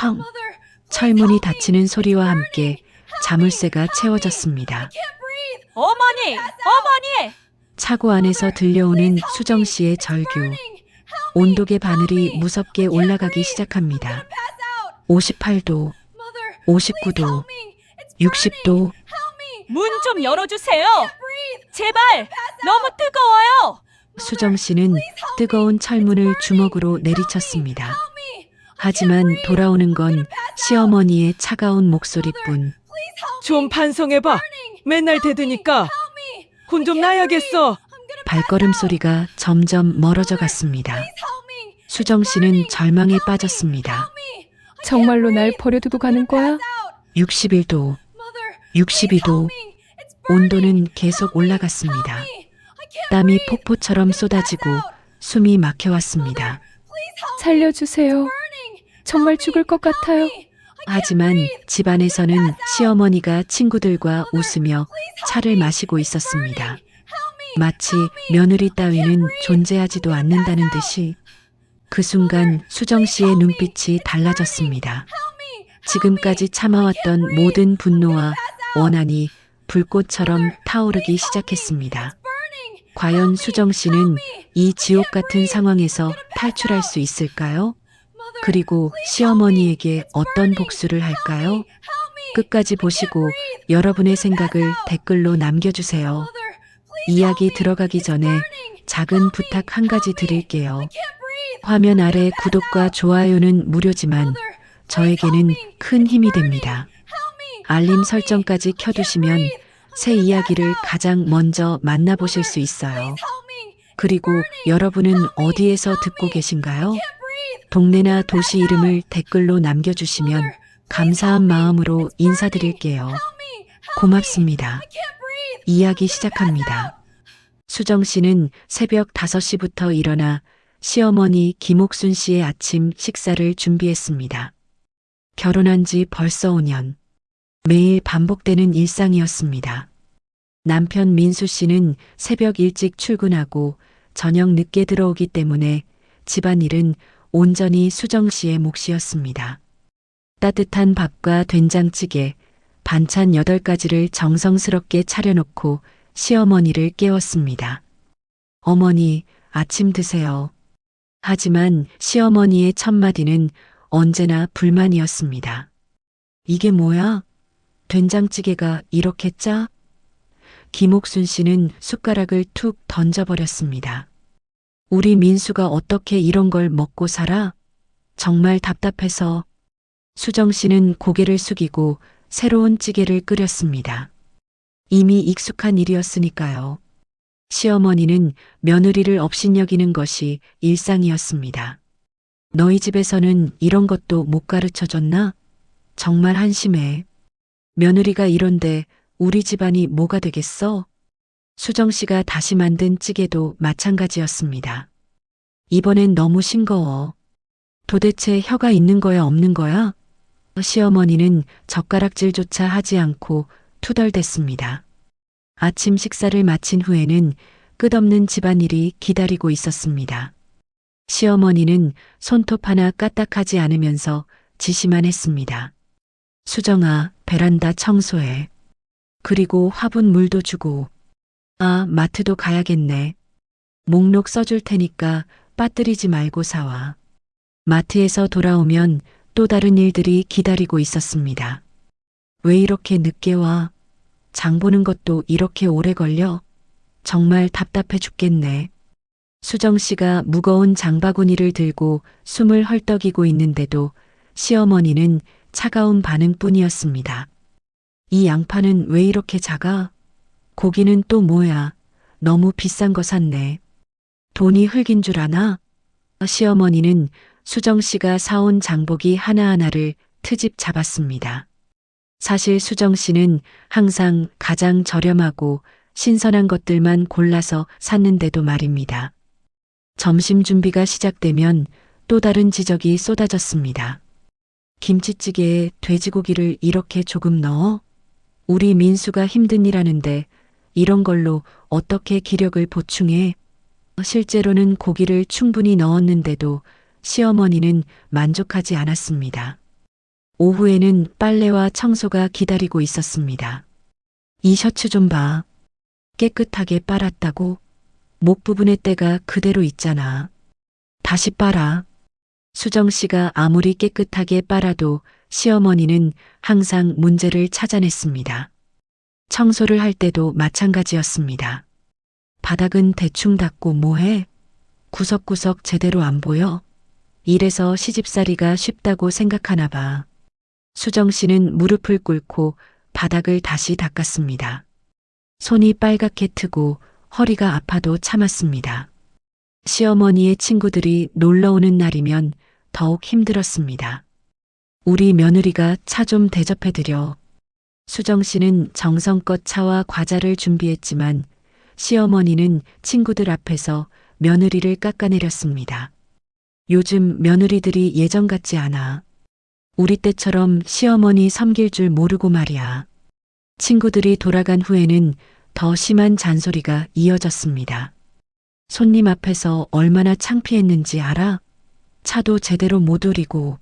쾅! 철문이 닫히는 소리와 함께 자물쇠가 채워졌습니다. 어머니! 어머니! 차고 안에서 들려오는 수정 씨의 절규. 온도계 바늘이 무섭게 올라가기 시작합니다. 58도, 59도, 60도. 문 좀 열어주세요! 제발! 너무 뜨거워요! 수정 씨는 뜨거운 철문을 주먹으로 내리쳤습니다. 하지만 돌아오는 건 시어머니의 차가운 목소리뿐. 좀 반성해봐. 맨날 대드니까 혼 좀 나야겠어. 발걸음 소리가 점점 멀어져 갔습니다. 수정 씨는 절망에 빠졌습니다. 정말로 날 버려두고 가는 거야? 61도, 62도. 온도는 계속 올라갔습니다. 땀이 폭포처럼 쏟아지고 숨이 막혀왔습니다. 살려주세요. 정말 죽을 것 같아요. 하지만 집안에서는 시어머니가 친구들과 웃으며 차를 마시고 있었습니다. 마치 며느리 따위는 존재하지도 않는다는 듯이. 그 순간 수정 씨의 눈빛이 달라졌습니다. 지금까지 참아왔던 모든 분노와 원한이 불꽃처럼 타오르기 시작했습니다. 과연 수정 씨는 이 지옥 같은 상황에서 탈출할 수 있을까요? 그리고 시어머니에게 어떤 복수를 할까요? 끝까지 보시고 여러분의 생각을 댓글로 남겨주세요. 이야기 들어가기 전에 작은 부탁 한 가지 드릴게요. 화면 아래 구독과 좋아요는 무료지만 저에게는 큰 힘이 됩니다. 알림 설정까지 켜두시면 새 이야기를 가장 먼저 만나보실 수 있어요. 그리고 여러분은 어디에서 듣고 계신가요? 동네나 도시 이름을 댓글로 남겨주시면 감사한 마음으로 인사드릴게요. 고맙습니다. 이야기 시작합니다. 수정 씨는 새벽 5시부터 일어나 시어머니 김옥순 씨의 아침 식사를 준비했습니다. 결혼한 지 벌써 5년. 매일 반복되는 일상이었습니다. 남편 민수 씨는 새벽 일찍 출근하고 저녁 늦게 들어오기 때문에 집안일은 온전히 수정 씨의 몫이었습니다. 따뜻한 밥과 된장찌개, 반찬 8가지를 정성스럽게 차려놓고 시어머니를 깨웠습니다. 어머니, 아침 드세요. 하지만 시어머니의 첫마디는 언제나 불만이었습니다. 이게 뭐야? 된장찌개가 이렇게 짜? 김옥순 씨는 숟가락을 툭 던져버렸습니다. 우리 민수가 어떻게 이런 걸 먹고 살아? 정말 답답해서. 수정 씨는 고개를 숙이고 새로운 찌개를 끓였습니다. 이미 익숙한 일이었으니까요. 시어머니는 며느리를 업신여기는 것이 일상이었습니다. 너희 집에서는 이런 것도 못 가르쳐줬나? 정말 한심해. 며느리가 이런데 우리 집안이 뭐가 되겠어? 수정 씨가 다시 만든 찌개도 마찬가지였습니다. 이번엔 너무 싱거워. 도대체 혀가 있는 거야, 없는 거야? 시어머니는 젓가락질조차 하지 않고 투덜댔습니다. 아침 식사를 마친 후에는 끝없는 집안일이 기다리고 있었습니다. 시어머니는 손톱 하나 까딱하지 않으면서 지시만 했습니다. 수정아, 베란다 청소해. 그리고 화분 물도 주고. 아, 마트도 가야겠네. 목록 써줄 테니까 빠뜨리지 말고 사와. 마트에서 돌아오면 또 다른 일들이 기다리고 있었습니다. 왜 이렇게 늦게 와? 장 보는 것도 이렇게 오래 걸려? 정말 답답해 죽겠네. 수정 씨가 무거운 장바구니를 들고 숨을 헐떡이고 있는데도 시어머니는 차가운 반응뿐이었습니다. 이 양파는 왜 이렇게 작아? 고기는 또 뭐야? 너무 비싼 거 샀네. 돈이 흙인 줄 아나? 시어머니는 수정 씨가 사온 장보기 하나하나를 트집 잡았습니다. 사실 수정 씨는 항상 가장 저렴하고 신선한 것들만 골라서 샀는데도 말입니다. 점심 준비가 시작되면 또 다른 지적이 쏟아졌습니다. 김치찌개에 돼지고기를 이렇게 조금 넣어? 우리 민수가 힘든 일 하는데 이런 걸로 어떻게 기력을 보충해? 실제로는 고기를 충분히 넣었는데도 시어머니는 만족하지 않았습니다. 오후에는 빨래와 청소가 기다리고 있었습니다. 이 셔츠 좀 봐. 깨끗하게 빨았다고? 목 부분의 때가 그대로 있잖아. 다시 빨아. 수정 씨가 아무리 깨끗하게 빨아도 시어머니는 항상 문제를 찾아냈습니다. 청소를 할 때도 마찬가지였습니다. 바닥은 대충 닦고 뭐해? 구석구석 제대로 안 보여? 이래서 시집살이가 쉽다고 생각하나 봐. 수정 씨는 무릎을 꿇고 바닥을 다시 닦았습니다. 손이 빨갛게 트고 허리가 아파도 참았습니다. 시어머니의 친구들이 놀러 오는 날이면 더욱 힘들었습니다. 우리 며느리가 차 좀 대접해드려. 수정 씨는 정성껏 차와 과자를 준비했지만 시어머니는 친구들 앞에서 며느리를 깎아내렸습니다. 요즘 며느리들이 예전 같지 않아. 우리 때처럼 시어머니 섬길 줄 모르고 말이야. 친구들이 돌아간 후에는 더 심한 잔소리가 이어졌습니다. 손님 앞에서 얼마나 창피했는지 알아? 차도 제대로 못 우리고.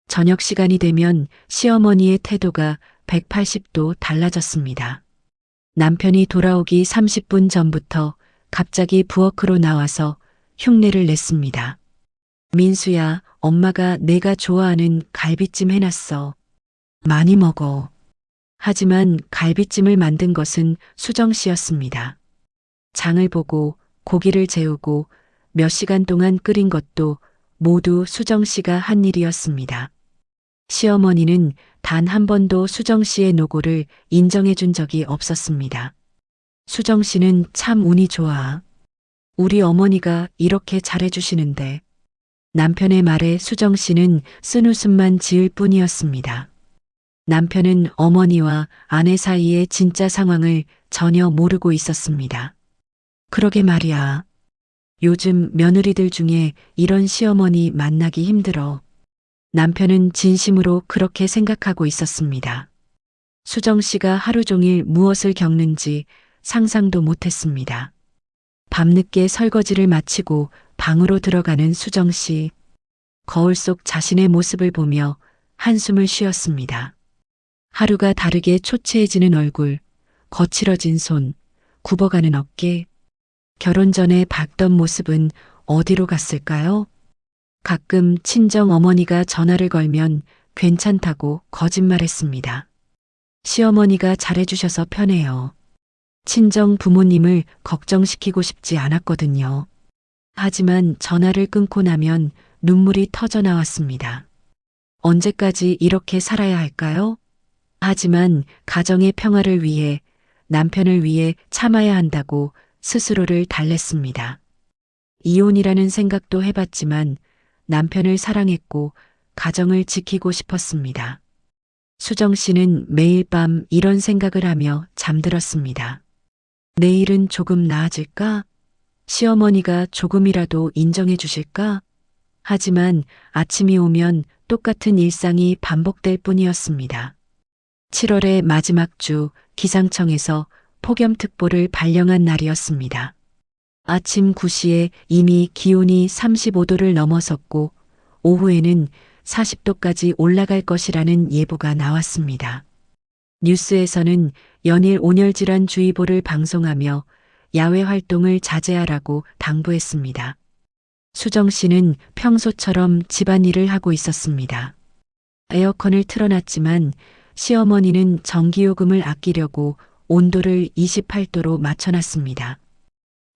저녁 시간이 되면 시어머니의 태도가 180도 달라졌습니다. 남편이 돌아오기 30분 전부터 갑자기 부엌으로 나와서 흉내를 냈습니다. 민수야, 엄마가 내가 좋아하는 갈비찜 해놨어. 많이 먹어. 하지만 갈비찜을 만든 것은 수정 씨였습니다. 장을 보고 고기를 재우고 몇 시간 동안 끓인 것도 모두 수정 씨가 한 일이었습니다. 시어머니는 단 한 번도 수정 씨의 노고를 인정해 준 적이 없었습니다. 수정 씨는 참 운이 좋아. 우리 어머니가 이렇게 잘해주시는데. 남편의 말에 수정 씨는 쓴웃음만 지을 뿐이었습니다. 남편은 어머니와 아내 사이의 진짜 상황을 전혀 모르고 있었습니다. 그러게 말이야. 요즘 며느리들 중에 이런 시어머니 만나기 힘들어. 남편은 진심으로 그렇게 생각하고 있었습니다. 수정 씨가 하루 종일 무엇을 겪는지 상상도 못했습니다. 밤늦게 설거지를 마치고 방으로 들어가는 수정 씨. 거울 속 자신의 모습을 보며 한숨을 쉬었습니다. 하루가 다르게 초췌해지는 얼굴, 거칠어진 손, 굽어가는 어깨. 결혼 전에 봤던 모습은 어디로 갔을까요? 가끔 친정 어머니가 전화를 걸면 괜찮다고 거짓말했습니다. 시어머니가 잘해주셔서 편해요. 친정 부모님을 걱정시키고 싶지 않았거든요. 하지만 전화를 끊고 나면 눈물이 터져 나왔습니다. 언제까지 이렇게 살아야 할까요? 하지만 가정의 평화를 위해, 남편을 위해 참아야 한다고 스스로를 달랬습니다. 이혼이라는 생각도 해봤지만 남편을 사랑했고 가정을 지키고 싶었습니다. 수정 씨는 매일 밤 이런 생각을 하며 잠들었습니다. 내일은 조금 나아질까? 시어머니가 조금이라도 인정해 주실까? 하지만 아침이 오면 똑같은 일상이 반복될 뿐이었습니다. 7월의 마지막 주 기상청에서 폭염특보를 발령한 날이었습니다. 아침 9시에 이미 기온이 35도를 넘어섰고 오후에는 40도까지 올라갈 것이라는 예보가 나왔습니다. 뉴스에서는 연일 온열질환 주의보를 방송하며 야외 활동을 자제하라고 당부했습니다. 수정 씨는 평소처럼 집안일을 하고 있었습니다. 에어컨을 틀어놨지만 시어머니는 전기요금을 아끼려고 온도를 28도로 맞춰놨습니다.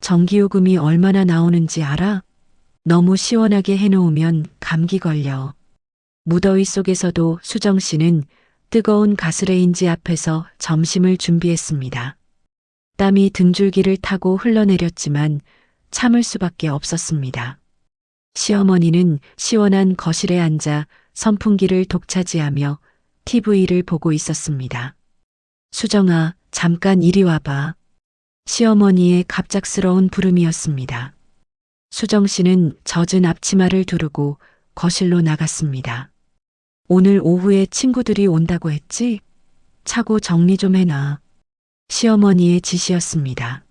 전기요금이 얼마나 나오는지 알아? 너무 시원하게 해놓으면 감기 걸려. 무더위 속에서도 수정 씨는 뜨거운 가스레인지 앞에서 점심을 준비했습니다. 땀이 등줄기를 타고 흘러내렸지만 참을 수밖에 없었습니다. 시어머니는 시원한 거실에 앉아 선풍기를 독차지하며 TV를 보고 있었습니다. 수정아, 잠깐 이리 와봐. 시어머니의 갑작스러운 부름이었습니다. 수정 씨는 젖은 앞치마를 두르고 거실로 나갔습니다. 오늘 오후에 친구들이 온다고 했지? 차고 정리 좀 해놔. 시어머니의 지시였습니다.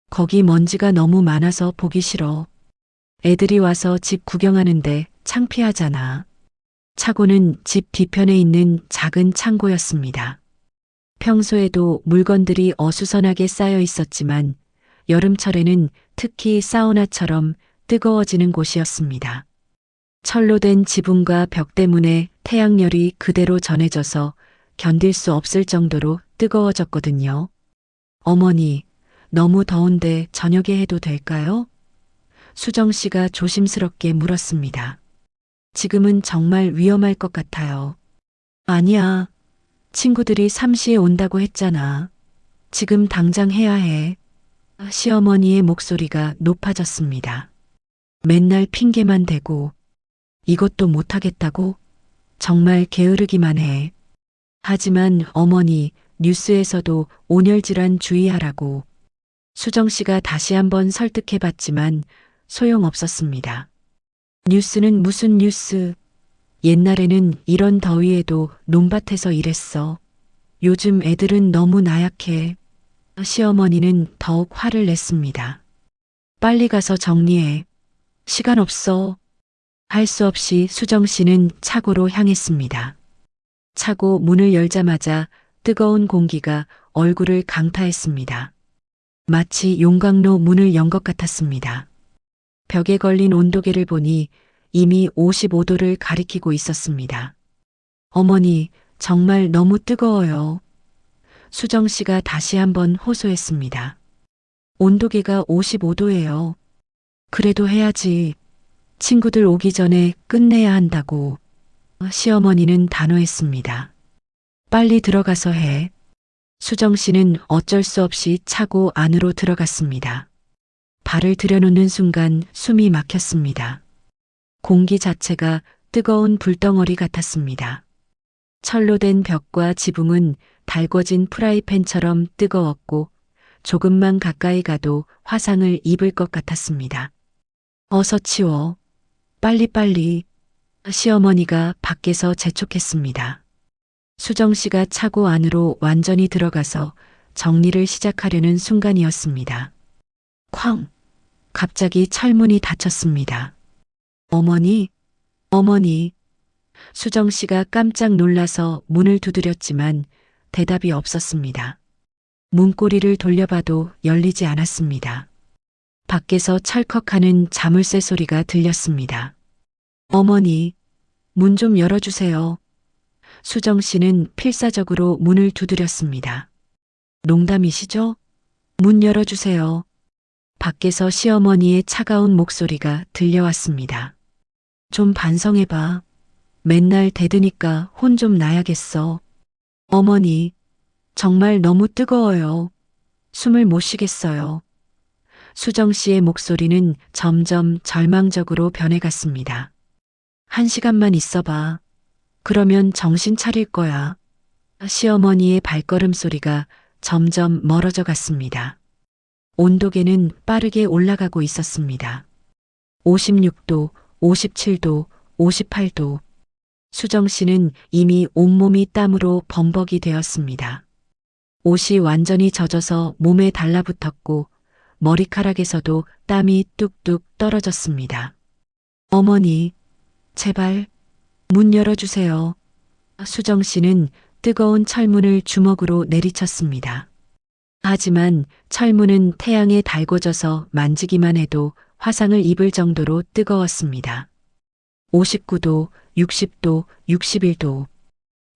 거기 먼지가 너무 많아서 보기 싫어. 애들이 와서 집 구경하는데 창피하잖아. 차고는 집 뒤편에 있는 작은 창고였습니다. 평소에도 물건들이 어수선하게 쌓여 있었지만 여름철에는 특히 사우나처럼 뜨거워지는 곳이었습니다. 철로 된 지붕과 벽 때문에 태양열이 그대로 전해져서 견딜 수 없을 정도로 뜨거워졌거든요. 어머니, 너무 더운데 저녁에 해도 될까요? 수정 씨가 조심스럽게 물었습니다. 지금은 정말 위험할 것 같아요. 아니야. 친구들이 3시에 온다고 했잖아. 지금 당장 해야 해. 시어머니의 목소리가 높아졌습니다. 맨날 핑계만 대고 이것도 못하겠다고? 정말 게으르기만 해. 하지만 어머니, 뉴스에서도 온열질환 주의하라고. 수정 씨가 다시 한번 설득해봤지만 소용없었습니다. 뉴스는 무슨 뉴스? 옛날에는 이런 더위에도 논밭에서 일했어. 요즘 애들은 너무 나약해. 시어머니는 더욱 화를 냈습니다. 빨리 가서 정리해. 시간 없어. 할 수 없이 수정 씨는 차고로 향했습니다. 차고 문을 열자마자 뜨거운 공기가 얼굴을 강타했습니다. 마치 용광로 문을 연 것 같았습니다. 벽에 걸린 온도계를 보니 이미 55도를 가리키고 있었습니다. 어머니, 정말 너무 뜨거워요. 수정 씨가 다시 한번 호소했습니다. 온도계가 55도예요. 그래도 해야지. 친구들 오기 전에 끝내야 한다고. 시어머니는 단호했습니다. 빨리 들어가서 해. 수정 씨는 어쩔 수 없이 차고 안으로 들어갔습니다. 발을 들여놓는 순간 숨이 막혔습니다. 공기 자체가 뜨거운 불덩어리 같았습니다. 철로 된 벽과 지붕은 달궈진 프라이팬처럼 뜨거웠고 조금만 가까이 가도 화상을 입을 것 같았습니다. 어서 치워. 빨리빨리. 시어머니가 밖에서 재촉했습니다. 수정 씨가 차고 안으로 완전히 들어가서 정리를 시작하려는 순간이었습니다. 쾅! 갑자기 철문이 닫혔습니다. 어머니, 어머니. 수정 씨가 깜짝 놀라서 문을 두드렸지만 대답이 없었습니다. 문고리를 돌려봐도 열리지 않았습니다. 밖에서 철컥하는 자물쇠 소리가 들렸습니다. 어머니, 문 좀 열어주세요. 수정 씨는 필사적으로 문을 두드렸습니다. 농담이시죠? 문 열어주세요. 밖에서 시어머니의 차가운 목소리가 들려왔습니다. 좀 반성해봐. 맨날 대드니까 혼 좀 나야겠어. 어머니, 정말 너무 뜨거워요. 숨을 못 쉬겠어요. 수정 씨의 목소리는 점점 절망적으로 변해갔습니다. 1시간만 있어봐. 그러면 정신 차릴 거야. 시어머니의 발걸음 소리가 점점 멀어져 갔습니다. 온도계는 빠르게 올라가고 있었습니다. 56도, 57도, 58도. 수정 씨는 이미 온몸이 땀으로 범벅이 되었습니다. 옷이 완전히 젖어서 몸에 달라붙었고 머리카락에서도 땀이 뚝뚝 떨어졌습니다. 어머니, 제발 문 열어주세요. 수정 씨는 뜨거운 철문을 주먹으로 내리쳤습니다. 하지만 철문은 태양에 달궈져서 만지기만 해도 화상을 입을 정도로 뜨거웠습니다. 59도, 60도, 61도.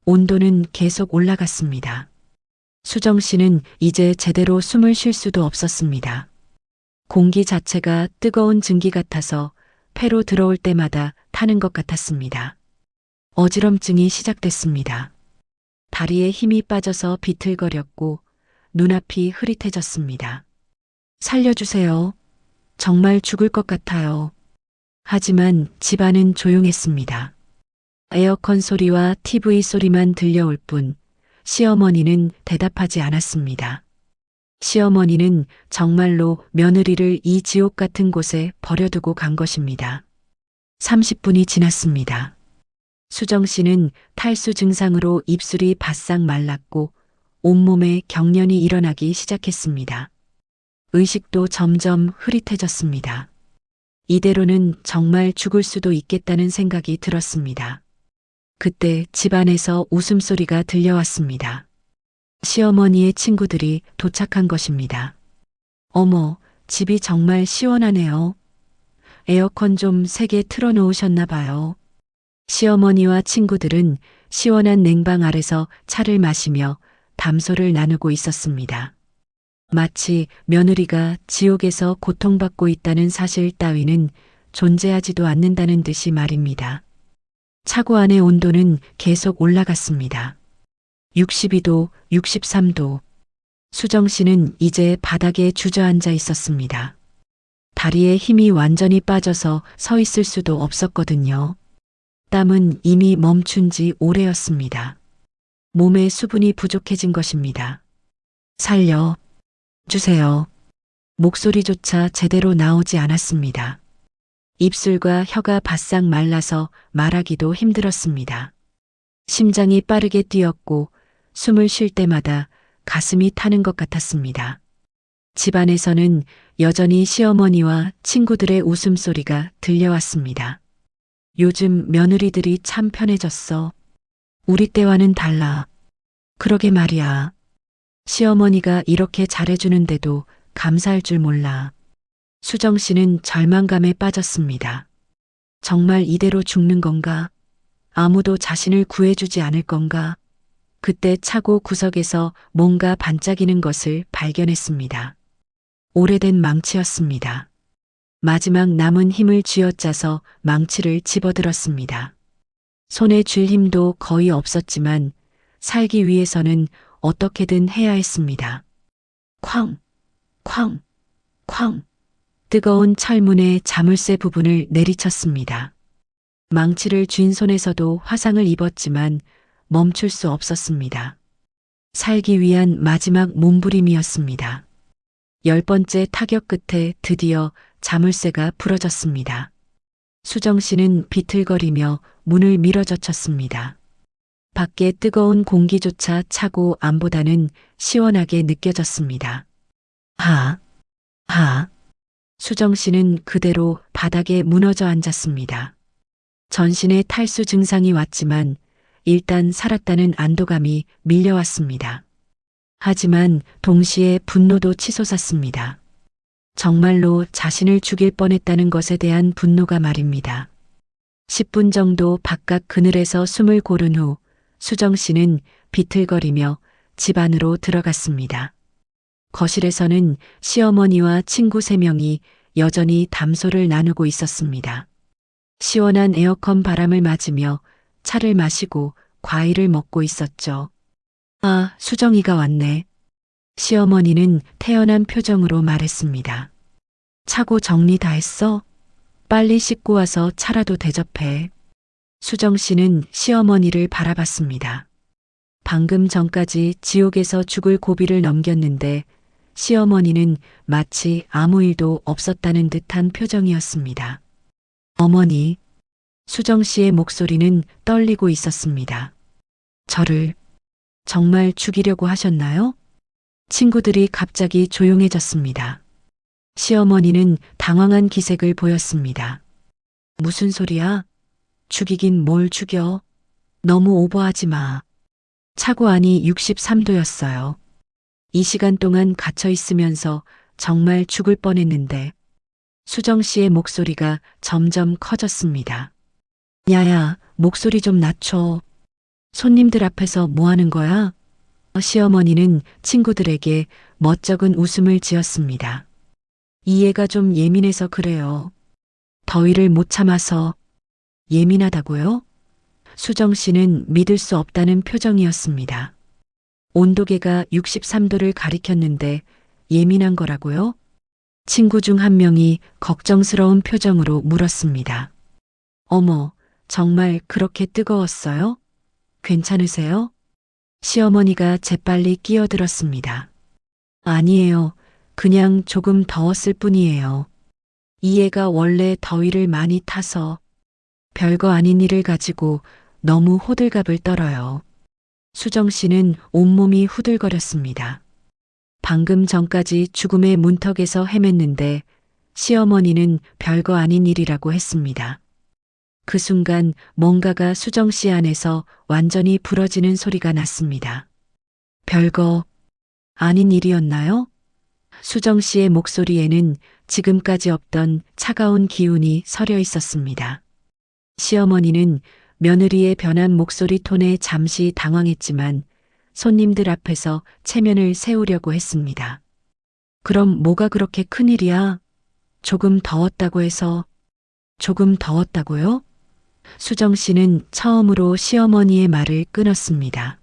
온도는 계속 올라갔습니다. 수정 씨는 이제 제대로 숨을 쉴 수도 없었습니다. 공기 자체가 뜨거운 증기 같아서 폐로 들어올 때마다 타는 것 같았습니다. 어지럼증이 시작됐습니다. 다리에 힘이 빠져서 비틀거렸고 눈앞이 흐릿해졌습니다. 살려주세요. 정말 죽을 것 같아요. 하지만 집안은 조용했습니다. 에어컨 소리와 TV 소리만 들려올 뿐 시어머니는 대답하지 않았습니다. 시어머니는 정말로 며느리를 이 지옥 같은 곳에 버려두고 간 것입니다. 30분이 지났습니다. 수정 씨는 탈수 증상으로 입술이 바싹 말랐고 온몸에 경련이 일어나기 시작했습니다. 의식도 점점 흐릿해졌습니다. 이대로는 정말 죽을 수도 있겠다는 생각이 들었습니다. 그때 집안에서 웃음소리가 들려왔습니다. 시어머니의 친구들이 도착한 것입니다. 어머, 집이 정말 시원하네요. 에어컨 좀 세게 틀어놓으셨나 봐요. 시어머니와 친구들은 시원한 냉방 아래서 차를 마시며 담소를 나누고 있었습니다. 마치 며느리가 지옥에서 고통받고 있다는 사실 따위는 존재하지도 않는다는 듯이 말입니다. 차고 안의 온도는 계속 올라갔습니다. 62도, 63도. 수정 씨는 이제 바닥에 주저앉아 있었습니다. 다리에 힘이 완전히 빠져서 서 있을 수도 없었거든요. 땀은 이미 멈춘 지 오래였습니다. 몸에 수분이 부족해진 것입니다. 살려 주세요. 목소리조차 제대로 나오지 않았습니다. 입술과 혀가 바싹 말라서 말하기도 힘들었습니다. 심장이 빠르게 뛰었고 숨을 쉴 때마다 가슴이 타는 것 같았습니다. 집안에서는 여전히 시어머니와 친구들의 웃음소리가 들려왔습니다. 요즘 며느리들이 참 편해졌어. 우리 때와는 달라. 그러게 말이야. 시어머니가 이렇게 잘해주는데도 감사할 줄 몰라. 수정 씨는 절망감에 빠졌습니다. 정말 이대로 죽는 건가? 아무도 자신을 구해주지 않을 건가? 그때 차고 구석에서 뭔가 반짝이는 것을 발견했습니다. 오래된 망치였습니다. 마지막 남은 힘을 쥐어짜서 망치를 집어들었습니다. 손에 쥘 힘도 거의 없었지만 살기 위해서는 어떻게든 해야 했습니다. 쾅, 쾅, 쾅. 뜨거운 철문의 자물쇠 부분을 내리쳤습니다. 망치를 쥔 손에서도 화상을 입었지만 멈출 수 없었습니다. 살기 위한 마지막 몸부림이었습니다. 10번째 타격 끝에 드디어 자물쇠가 부러졌습니다. 수정 씨는 비틀거리며 문을 밀어젖혔습니다. 밖에 뜨거운 공기조차 차고 안보다는 시원하게 느껴졌습니다. 하. 수정 씨는 그대로 바닥에 무너져 앉았습니다. 전신에 탈수 증상이 왔지만 일단 살았다는 안도감이 밀려왔습니다. 하지만 동시에 분노도 치솟았습니다. 정말로 자신을 죽일 뻔했다는 것에 대한 분노가 말입니다. 10분 정도 바깥 그늘에서 숨을 고른 후 수정 씨는 비틀거리며 집 안으로 들어갔습니다. 거실에서는 시어머니와 친구 3명이 여전히 담소를 나누고 있었습니다. 시원한 에어컨 바람을 맞으며 차를 마시고 과일을 먹고 있었죠. 아, 수정이가 왔네. 시어머니는 태연한 표정으로 말했습니다. 차고 정리 다 했어? 빨리 씻고 와서 차라도 대접해. 수정 씨는 시어머니를 바라봤습니다. 방금 전까지 지옥에서 죽을 고비를 넘겼는데 시어머니는 마치 아무 일도 없었다는 듯한 표정이었습니다. 어머니, 수정 씨의 목소리는 떨리고 있었습니다. 저를 정말 죽이려고 하셨나요? 친구들이 갑자기 조용해졌습니다. 시어머니는 당황한 기색을 보였습니다. 무슨 소리야? 죽이긴 뭘 죽여? 너무 오버하지 마. 차고 안이 63도였어요. 이 시간 동안 갇혀 있으면서 정말 죽을 뻔했는데 수정 씨의 목소리가 점점 커졌습니다. 야야, 목소리 좀 낮춰. 손님들 앞에서 뭐 하는 거야? 시어머니는 친구들에게 멋쩍은 웃음을 지었습니다. 이해가 좀 예민해서 그래요. 더위를 못 참아서. 예민하다고요? 수정 씨는 믿을 수 없다는 표정이었습니다. 온도계가 63도를 가리켰는데 예민한 거라고요? 친구 중 한 명이 걱정스러운 표정으로 물었습니다. 어머, 정말 그렇게 뜨거웠어요? 괜찮으세요? 시어머니가 재빨리 끼어들었습니다. 아니에요. 그냥 조금 더웠을 뿐이에요. 이 애가 원래 더위를 많이 타서 별거 아닌 일을 가지고 너무 호들갑을 떨어요. 수정 씨는 온몸이 후들거렸습니다. 방금 전까지 죽음의 문턱에서 헤맸는데 시어머니는 별거 아닌 일이라고 했습니다. 그 순간 뭔가가 수정 씨 안에서 완전히 부러지는 소리가 났습니다. 별거 아닌 일이었나요? 수정 씨의 목소리에는 지금까지 없던 차가운 기운이 서려 있었습니다. 시어머니는 며느리의 변한 목소리 톤에 잠시 당황했지만 손님들 앞에서 체면을 세우려고 했습니다. 그럼 뭐가 그렇게 큰일이야? 조금 더웠다고 해서. 조금 더웠다고요? 수정 씨는 처음으로 시어머니의 말을 끊었습니다.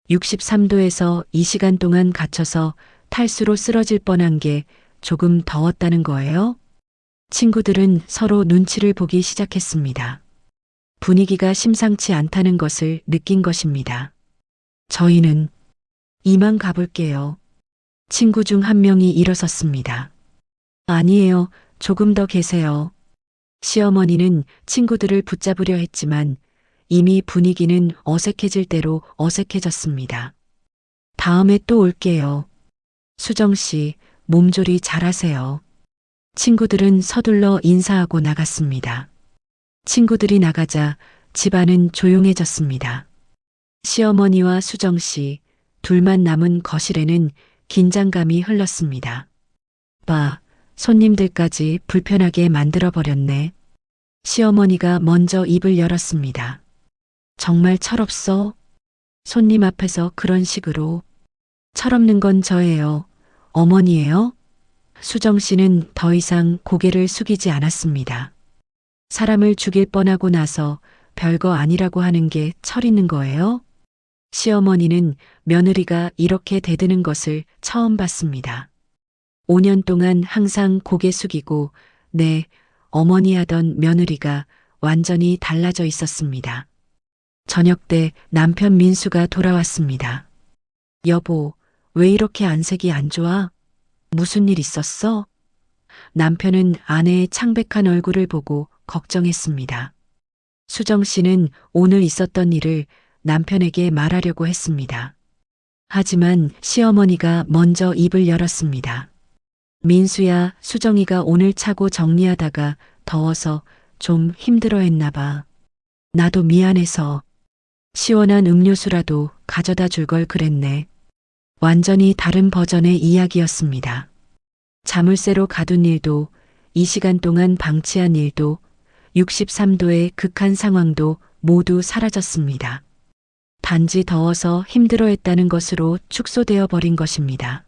63도에서 이 시간 동안 갇혀서 탈수로 쓰러질 뻔한 게 조금 더웠다는 거예요? 친구들은 서로 눈치를 보기 시작했습니다. 분위기가 심상치 않다는 것을 느낀 것입니다. 저희는 이만 가볼게요. 친구 중 한 명이 일어섰습니다. 아니에요. 조금 더 계세요. 시어머니는 친구들을 붙잡으려 했지만 이미 분위기는 어색해질 대로 어색해졌습니다. 다음에 또 올게요. 수정 씨, 몸조리 잘하세요. 친구들은 서둘러 인사하고 나갔습니다. 친구들이 나가자 집안은 조용해졌습니다. 시어머니와 수정 씨, 둘만 남은 거실에는 긴장감이 흘렀습니다. 손님들까지 불편하게 만들어버렸네. 시어머니가 먼저 입을 열었습니다. 정말 철없어? 손님 앞에서 그런 식으로. 철없는 건 저예요. 어머니예요? 수정 씨는 더 이상 고개를 숙이지 않았습니다. 사람을 죽일 뻔하고 나서 별거 아니라고 하는 게 철 있는 거예요? 시어머니는 며느리가 이렇게 대드는 것을 처음 봤습니다. 5년 동안 항상 고개 숙이고 네, 어머니 하던 며느리가 완전히 달라져 있었습니다. 저녁 때 남편 민수가 돌아왔습니다. 여보, 왜 이렇게 안색이 안 좋아? 무슨 일 있었어? 남편은 아내의 창백한 얼굴을 보고 걱정했습니다. 수정 씨는 오늘 있었던 일을 남편에게 말하려고 했습니다. 하지만 시어머니가 먼저 입을 열었습니다. 민수야, 수정이가 오늘 차고 정리하다가 더워서 좀 힘들어했나 봐. 나도 미안해서. 시원한 음료수라도 가져다 줄 걸 그랬네. 완전히 다른 버전의 이야기였습니다. 자물쇠로 가둔 일도, 이 시간 동안 방치한 일도, 63도의 극한 상황도 모두 사라졌습니다. 단지 더워서 힘들어했다는 것으로 축소되어 버린 것입니다.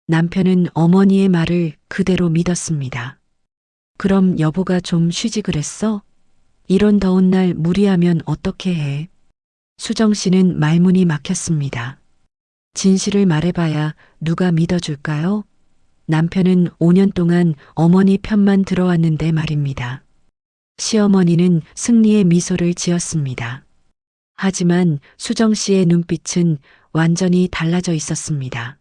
남편은 어머니의 말을 그대로 믿었습니다. 그럼 여보가 좀 쉬지 그랬어? 이런 더운 날 무리하면 어떻게 해? 수정 씨는 말문이 막혔습니다. 진실을 말해봐야 누가 믿어줄까요? 남편은 5년 동안 어머니 편만 들어왔는데 말입니다. 시어머니는 승리의 미소를 지었습니다. 하지만 수정 씨의 눈빛은 완전히 달라져 있었습니다.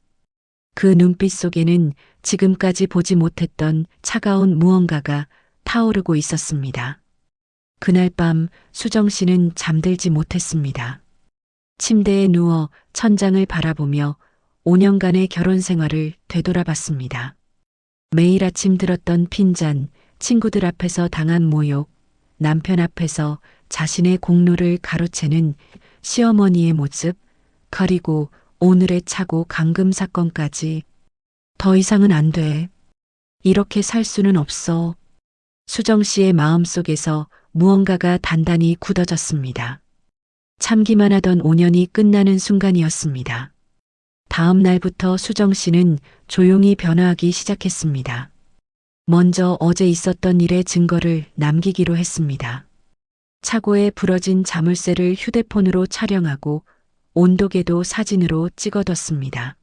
그 눈빛 속에는 지금까지 보지 못했던 차가운 무언가가 타오르고 있었습니다. 그날 밤 수정 씨는 잠들지 못했습니다. 침대에 누워 천장을 바라보며 5년간의 결혼 생활을 되돌아봤습니다. 매일 아침 들었던 핀잔, 친구들 앞에서 당한 모욕, 남편 앞에서 자신의 공로를 가로채는 시어머니의 모습, 그리고 오늘의 차고 감금 사건까지. 더 이상은 안 돼. 이렇게 살 수는 없어. 수정 씨의 마음속에서 무언가가 단단히 굳어졌습니다. 참기만 하던 5년이 끝나는 순간이었습니다. 다음 날부터 수정 씨는 조용히 변화하기 시작했습니다. 먼저 어제 있었던 일의 증거를 남기기로 했습니다. 차고에 부러진 자물쇠를 휴대폰으로 촬영하고 온도계도 사진으로 찍어뒀습니다.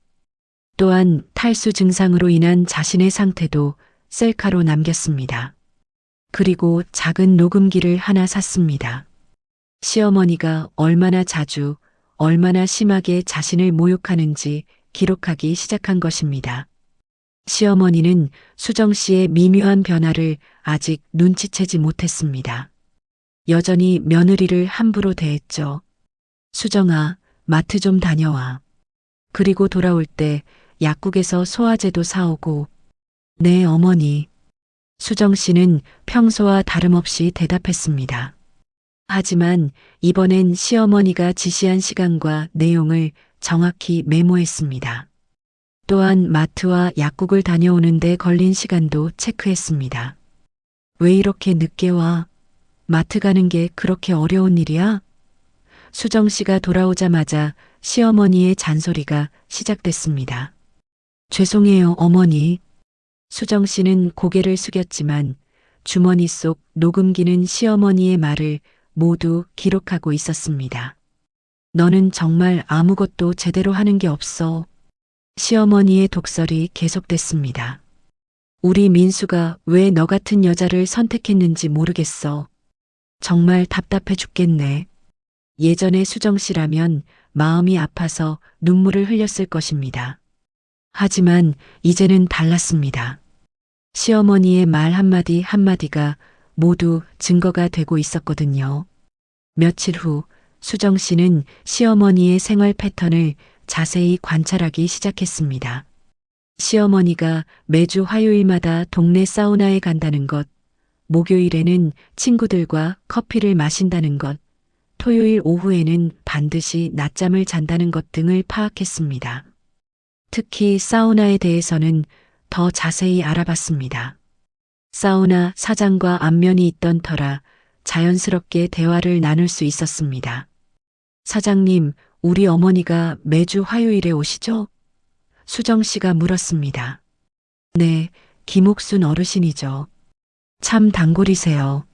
또한 탈수 증상으로 인한 자신의 상태도 셀카로 남겼습니다. 그리고 작은 녹음기를 하나 샀습니다. 시어머니가 얼마나 자주, 얼마나 심하게 자신을 모욕하는지 기록하기 시작한 것입니다. 시어머니는 수정 씨의 미묘한 변화를 아직 눈치채지 못했습니다. 여전히 며느리를 함부로 대했죠. 수정아, 마트 좀 다녀와. 그리고 돌아올 때 약국에서 소화제도 사오고. 네, 어머니. 수정 씨는 평소와 다름없이 대답했습니다. 하지만 이번엔 시어머니가 지시한 시간과 내용을 정확히 메모했습니다. 또한 마트와 약국을 다녀오는데 걸린 시간도 체크했습니다. 왜 이렇게 늦게 와? 마트 가는 게 그렇게 어려운 일이야? 수정 씨가 돌아오자마자 시어머니의 잔소리가 시작됐습니다. 죄송해요, 어머니. 수정 씨는 고개를 숙였지만 주머니 속 녹음기는 시어머니의 말을 모두 기록하고 있었습니다. 너는 정말 아무것도 제대로 하는 게 없어. 시어머니의 독설이 계속됐습니다. 우리 민수가 왜 너 같은 여자를 선택했는지 모르겠어. 정말 답답해 죽겠네. 예전에 수정 씨라면 마음이 아파서 눈물을 흘렸을 것입니다. 하지만 이제는 달랐습니다. 시어머니의 말 한마디 한마디가 모두 증거가 되고 있었거든요. 며칠 후 수정 씨는 시어머니의 생활 패턴을 자세히 관찰하기 시작했습니다. 시어머니가 매주 화요일마다 동네 사우나에 간다는 것, 목요일에는 친구들과 커피를 마신다는 것, 토요일 오후에는 반드시 낮잠을 잔다는 것 등을 파악했습니다. 특히 사우나에 대해서는 더 자세히 알아봤습니다. 사우나 사장과 안면이 있던 터라 자연스럽게 대화를 나눌 수 있었습니다. 사장님, 우리 어머니가 매주 화요일에 오시죠? 수정 씨가 물었습니다. 네, 김옥순 어르신이죠. 참 단골이세요.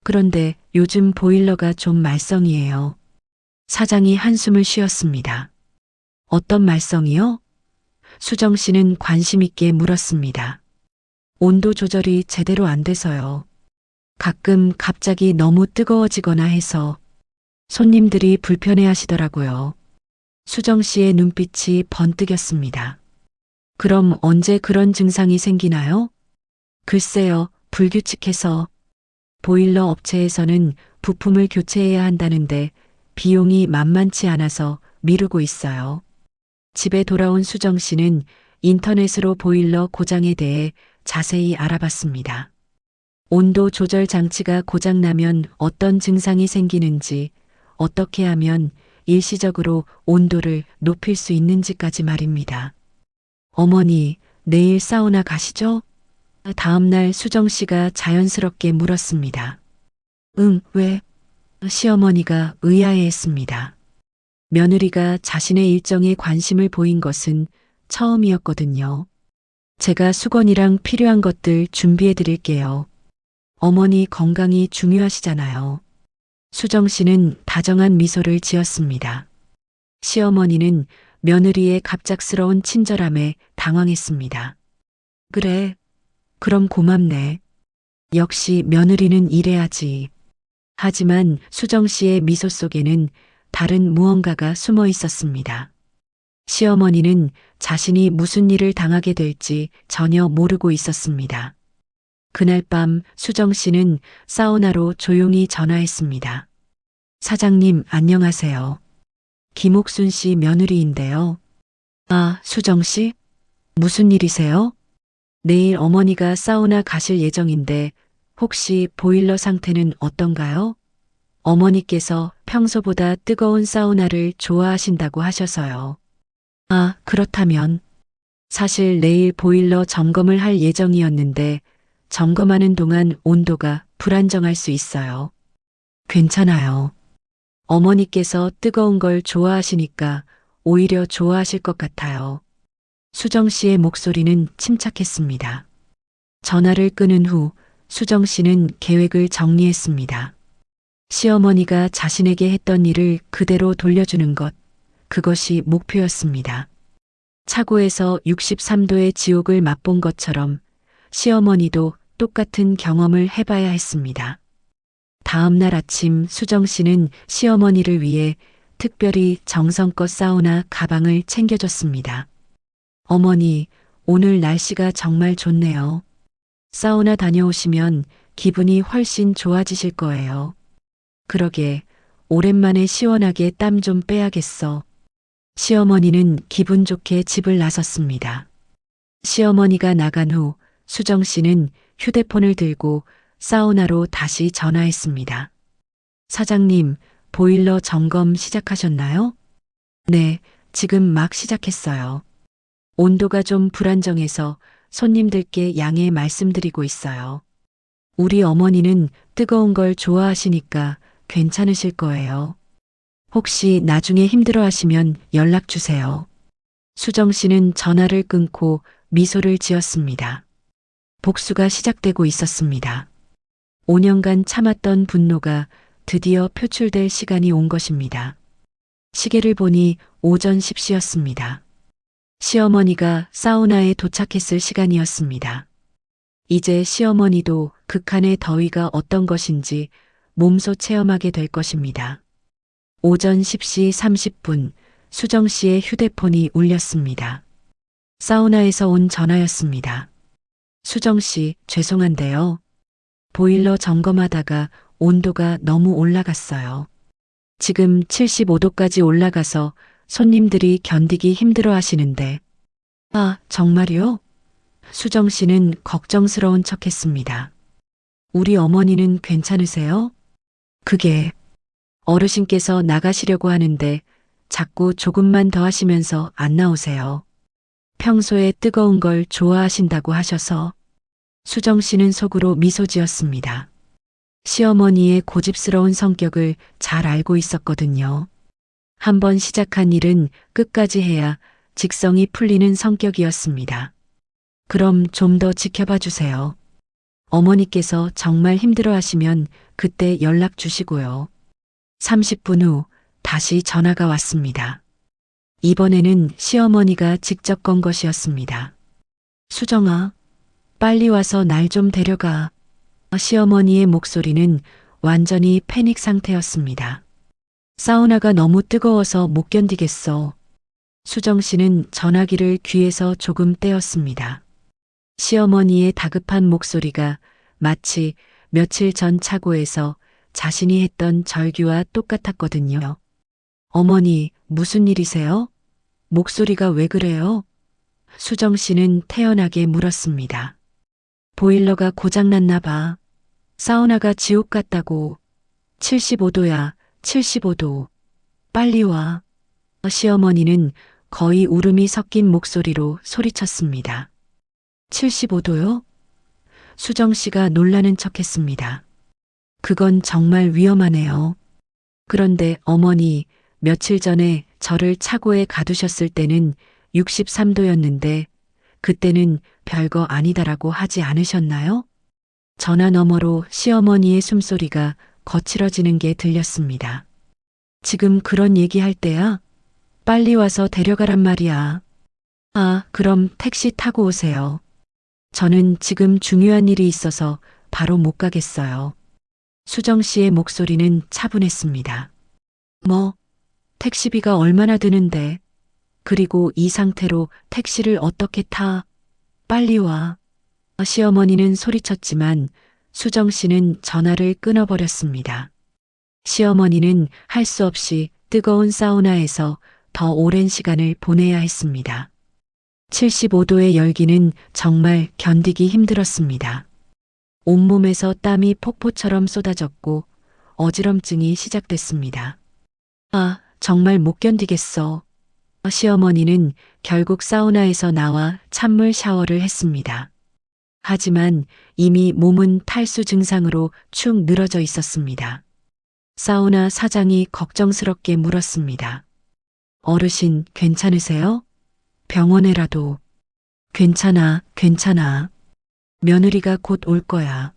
그런데 요즘 보일러가 좀 말썽이에요. 사장이 한숨을 쉬었습니다. 어떤 말썽이요? 수정 씨는 관심 있게 물었습니다. 온도 조절이 제대로 안 돼서요. 가끔 갑자기 너무 뜨거워지거나 해서 손님들이 불편해 하시더라고요. 수정 씨의 눈빛이 번뜩였습니다. 그럼 언제 그런 증상이 생기나요? 글쎄요, 불규칙해서. 보일러 업체에서는 부품을 교체해야 한다는데 비용이 만만치 않아서 미루고 있어요. 집에 돌아온 수정 씨는 인터넷으로 보일러 고장에 대해 자세히 알아봤습니다. 온도 조절 장치가 고장나면 어떤 증상이 생기는지, 어떻게 하면 일시적으로 온도를 높일 수 있는지까지 말입니다. 어머니, 내일 사우나 가시죠? 다음 날 수정 씨가 자연스럽게 물었습니다. 응, 왜? 시어머니가 의아해했습니다. 며느리가 자신의 일정에 관심을 보인 것은 처음이었거든요. 제가 수건이랑 필요한 것들 준비해 드릴게요. 어머니 건강이 중요하시잖아요. 수정 씨는 다정한 미소를 지었습니다. 시어머니는 며느리의 갑작스러운 친절함에 당황했습니다. 그래, 그럼 고맙네. 역시 며느리는 이래야지. 하지만 수정 씨의 미소 속에는 다른 무언가가 숨어 있었습니다. 시어머니는 자신이 무슨 일을 당하게 될지 전혀 모르고 있었습니다. 그날 밤 수정 씨는 사우나로 조용히 전화했습니다. 사장님, 안녕하세요. 김옥순 씨 며느리인데요. 아, 수정 씨? 무슨 일이세요? 내일 어머니가 사우나 가실 예정인데 혹시 보일러 상태는 어떤가요? 어머니께서 평소보다 뜨거운 사우나를 좋아하신다고 하셔서요. 아, 그렇다면. 사실 내일 보일러 점검을 할 예정이었는데 점검하는 동안 온도가 불안정할 수 있어요. 괜찮아요. 어머니께서 뜨거운 걸 좋아하시니까 오히려 좋아하실 것 같아요. 수정 씨의 목소리는 침착했습니다. 전화를 끊은 후 수정 씨는 계획을 정리했습니다. 시어머니가 자신에게 했던 일을 그대로 돌려주는 것, 그것이 목표였습니다. 차고에서 63도의 지옥을 맛본 것처럼 시어머니도 똑같은 경험을 해봐야 했습니다. 다음 날 아침 수정 씨는 시어머니를 위해 특별히 정성껏 사우나 가방을 챙겨줬습니다. 어머니, 오늘 날씨가 정말 좋네요. 사우나 다녀오시면 기분이 훨씬 좋아지실 거예요. 그러게, 오랜만에 시원하게 땀 좀 빼야겠어. 시어머니는 기분 좋게 집을 나섰습니다. 시어머니가 나간 후 수정 씨는 휴대폰을 들고 사우나로 다시 전화했습니다. 사장님, 보일러 점검 시작하셨나요? 네, 지금 막 시작했어요. 온도가 좀 불안정해서 손님들께 양해 말씀드리고 있어요. 우리 어머니는 뜨거운 걸 좋아하시니까 괜찮으실 거예요. 혹시 나중에 힘들어 하시면 연락 주세요. 수정 씨는 전화를 끊고 미소를 지었습니다. 복수가 시작되고 있었습니다. 5년간 참았던 분노가 드디어 표출될 시간이 온 것입니다. 시계를 보니 오전 10시였습니다. 시어머니가 사우나에 도착했을 시간이었습니다. 이제 시어머니도 극한의 더위가 어떤 것인지 몸소 체험하게 될 것입니다. 오전 10시 30분 수정 씨의 휴대폰이 울렸습니다. 사우나에서 온 전화였습니다. 수정 씨, 죄송한데요. 보일러 점검하다가 온도가 너무 올라갔어요. 지금 75도까지 올라가서 손님들이 견디기 힘들어 하시는데. 아, 정말요? 수정 씨는 걱정스러운 척 했습니다. 우리 어머니는 괜찮으세요? 그게 어르신께서 나가시려고 하는데 자꾸 조금만 더 하시면서 안 나오세요. 평소에 뜨거운 걸 좋아하신다고 하셔서. 수정 씨는 속으로 미소 지었습니다. 시어머니의 고집스러운 성격을 잘 알고 있었거든요. 한번 시작한 일은 끝까지 해야 직성이 풀리는 성격이었습니다. 그럼 좀 더 지켜봐 주세요. 어머니께서 정말 힘들어 하시면 그때 연락 주시고요. 30분 후 다시 전화가 왔습니다. 이번에는 시어머니가 직접 건 것이었습니다. 수정아, 빨리 와서 날 좀 데려가. 시어머니의 목소리는 완전히 패닉 상태였습니다. 사우나가 너무 뜨거워서 못 견디겠어. 수정 씨는 전화기를 귀에서 조금 떼었습니다. 시어머니의 다급한 목소리가 마치 며칠 전 차고에서 자신이 했던 절규와 똑같았거든요. 어머니, 무슨 일이세요? 목소리가 왜 그래요? 수정 씨는 태연하게 물었습니다. 보일러가 고장났나 봐. 사우나가 지옥 같다고. 75도야, 75도. 빨리 와. 시어머니는 거의 울음이 섞인 목소리로 소리쳤습니다. 75도요? 수정 씨가 놀라는 척 했습니다. 그건 정말 위험하네요. 그런데 어머니, 며칠 전에 저를 차고에 가두셨을 때는 63도였는데 그때는 별거 아니다라고 하지 않으셨나요? 전화 너머로 시어머니의 숨소리가 거칠어지는 게 들렸습니다. 지금 그런 얘기할 때야? 빨리 와서 데려가란 말이야. 아, 그럼 택시 타고 오세요. 저는 지금 중요한 일이 있어서 바로 못 가겠어요. 수정 씨의 목소리는 차분했습니다. 뭐, 택시비가 얼마나 드는데. 그리고 이 상태로 택시를 어떻게 타? 빨리 와. 시어머니는 소리쳤지만 수정 씨는 전화를 끊어버렸습니다. 시어머니는 할 수 없이 뜨거운 사우나에서 더 오랜 시간을 보내야 했습니다. 75도의 열기는 정말 견디기 힘들었습니다. 온몸에서 땀이 폭포처럼 쏟아졌고 어지럼증이 시작됐습니다. 아, 정말 못 견디겠어. 시어머니는 결국 사우나에서 나와 찬물 샤워를 했습니다. 하지만 이미 몸은 탈수 증상으로 축 늘어져 있었습니다. 사우나 사장이 걱정스럽게 물었습니다. 어르신, 괜찮으세요? 병원에라도. 괜찮아, 괜찮아. 며느리가 곧 올 거야.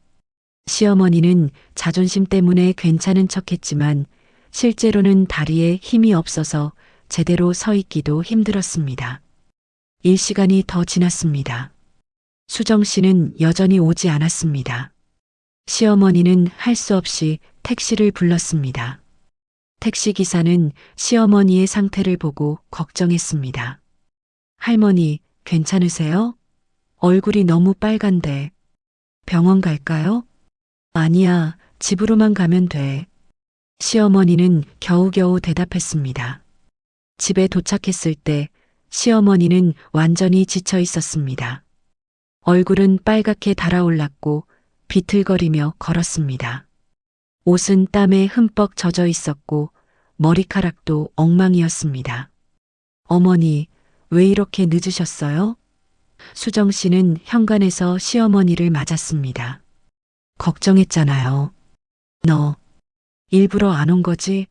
시어머니는 자존심 때문에 괜찮은 척했지만 실제로는 다리에 힘이 없어서 제대로 서 있기도 힘들었습니다. 일시간이 더 지났습니다. 수정 씨는 여전히 오지 않았습니다. 시어머니는 할 수 없이 택시를 불렀습니다. 택시기사는 시어머니의 상태를 보고 걱정했습니다. 할머니, 괜찮으세요? 얼굴이 너무 빨간데. 병원 갈까요? 아니야, 집으로만 가면 돼. 시어머니는 겨우겨우 대답했습니다. 집에 도착했을 때 시어머니는 완전히 지쳐 있었습니다. 얼굴은 빨갛게 달아올랐고 비틀거리며 걸었습니다. 옷은 땀에 흠뻑 젖어 있었고 머리카락도 엉망이었습니다. 어머니, 왜 이렇게 늦으셨어요? 수정 씨는 현관에서 시어머니를 맞았습니다. 걱정했잖아요. 너 일부러 안 온 거지?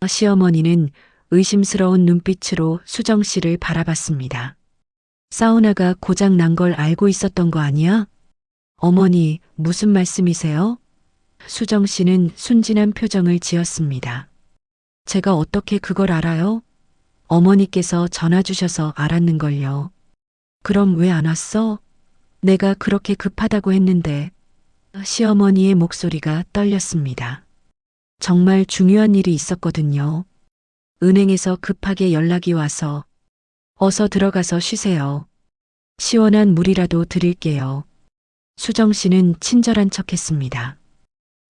시어머니는 의심스러운 눈빛으로 수정 씨를 바라봤습니다. 사우나가 고장 난 걸 알고 있었던 거 아니야? 어머니, 무슨 말씀이세요? 수정 씨는 순진한 표정을 지었습니다. 제가 어떻게 그걸 알아요? 어머니께서 전화 주셔서 알았는걸요. 그럼 왜 안 왔어? 내가 그렇게 급하다고 했는데. 시어머니의 목소리가 떨렸습니다. 정말 중요한 일이 있었거든요. 은행에서 급하게 연락이 와서. 어서 들어가서 쉬세요. 시원한 물이라도 드릴게요. 수정 씨는 친절한 척했습니다.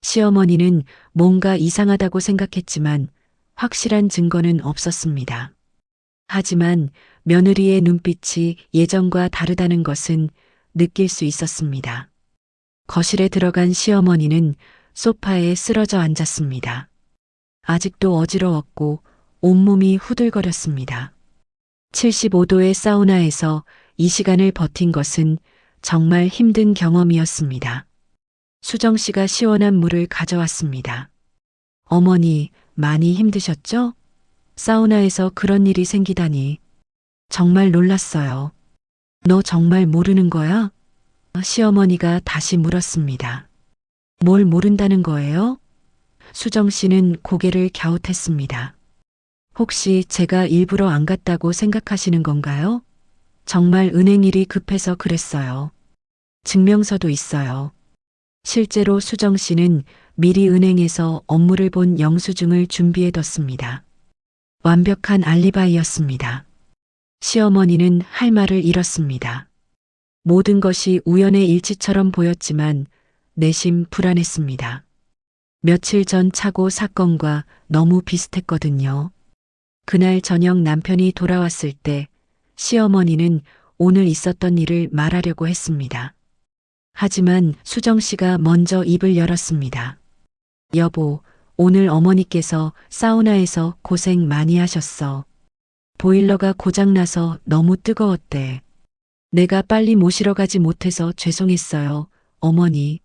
시어머니는 뭔가 이상하다고 생각했지만 확실한 증거는 없었습니다. 하지만 며느리의 눈빛이 예전과 다르다는 것은 느낄 수 있었습니다. 거실에 들어간 시어머니는 소파에 쓰러져 앉았습니다. 아직도 어지러웠고 온몸이 후들거렸습니다. 75도의 사우나에서 이 시간을 버틴 것은 정말 힘든 경험이었습니다. 수정 씨가 시원한 물을 가져왔습니다. 어머니, 많이 힘드셨죠? 사우나에서 그런 일이 생기다니. 정말 놀랐어요. 너 정말 모르는 거야? 시어머니가 다시 물었습니다. 뭘 모른다는 거예요? 수정 씨는 고개를 갸웃했습니다. 혹시 제가 일부러 안 갔다고 생각하시는 건가요? 정말 은행 일이 급해서 그랬어요. 증명서도 있어요. 실제로 수정 씨는 미리 은행에서 업무를 본 영수증을 준비해뒀습니다. 완벽한 알리바이였습니다. 시어머니는 할 말을 잃었습니다. 모든 것이 우연의 일치처럼 보였지만 내심 불안했습니다. 며칠 전 차고 사건과 너무 비슷했거든요. 그날 저녁 남편이 돌아왔을 때 시어머니는 오늘 있었던 일을 말하려고 했습니다. 하지만 수정 씨가 먼저 입을 열었습니다. 여보, 오늘 어머니께서 사우나에서 고생 많이 하셨어. 보일러가 고장나서 너무 뜨거웠대. 내가 빨리 모시러 가지 못해서 죄송했어요, 어머니.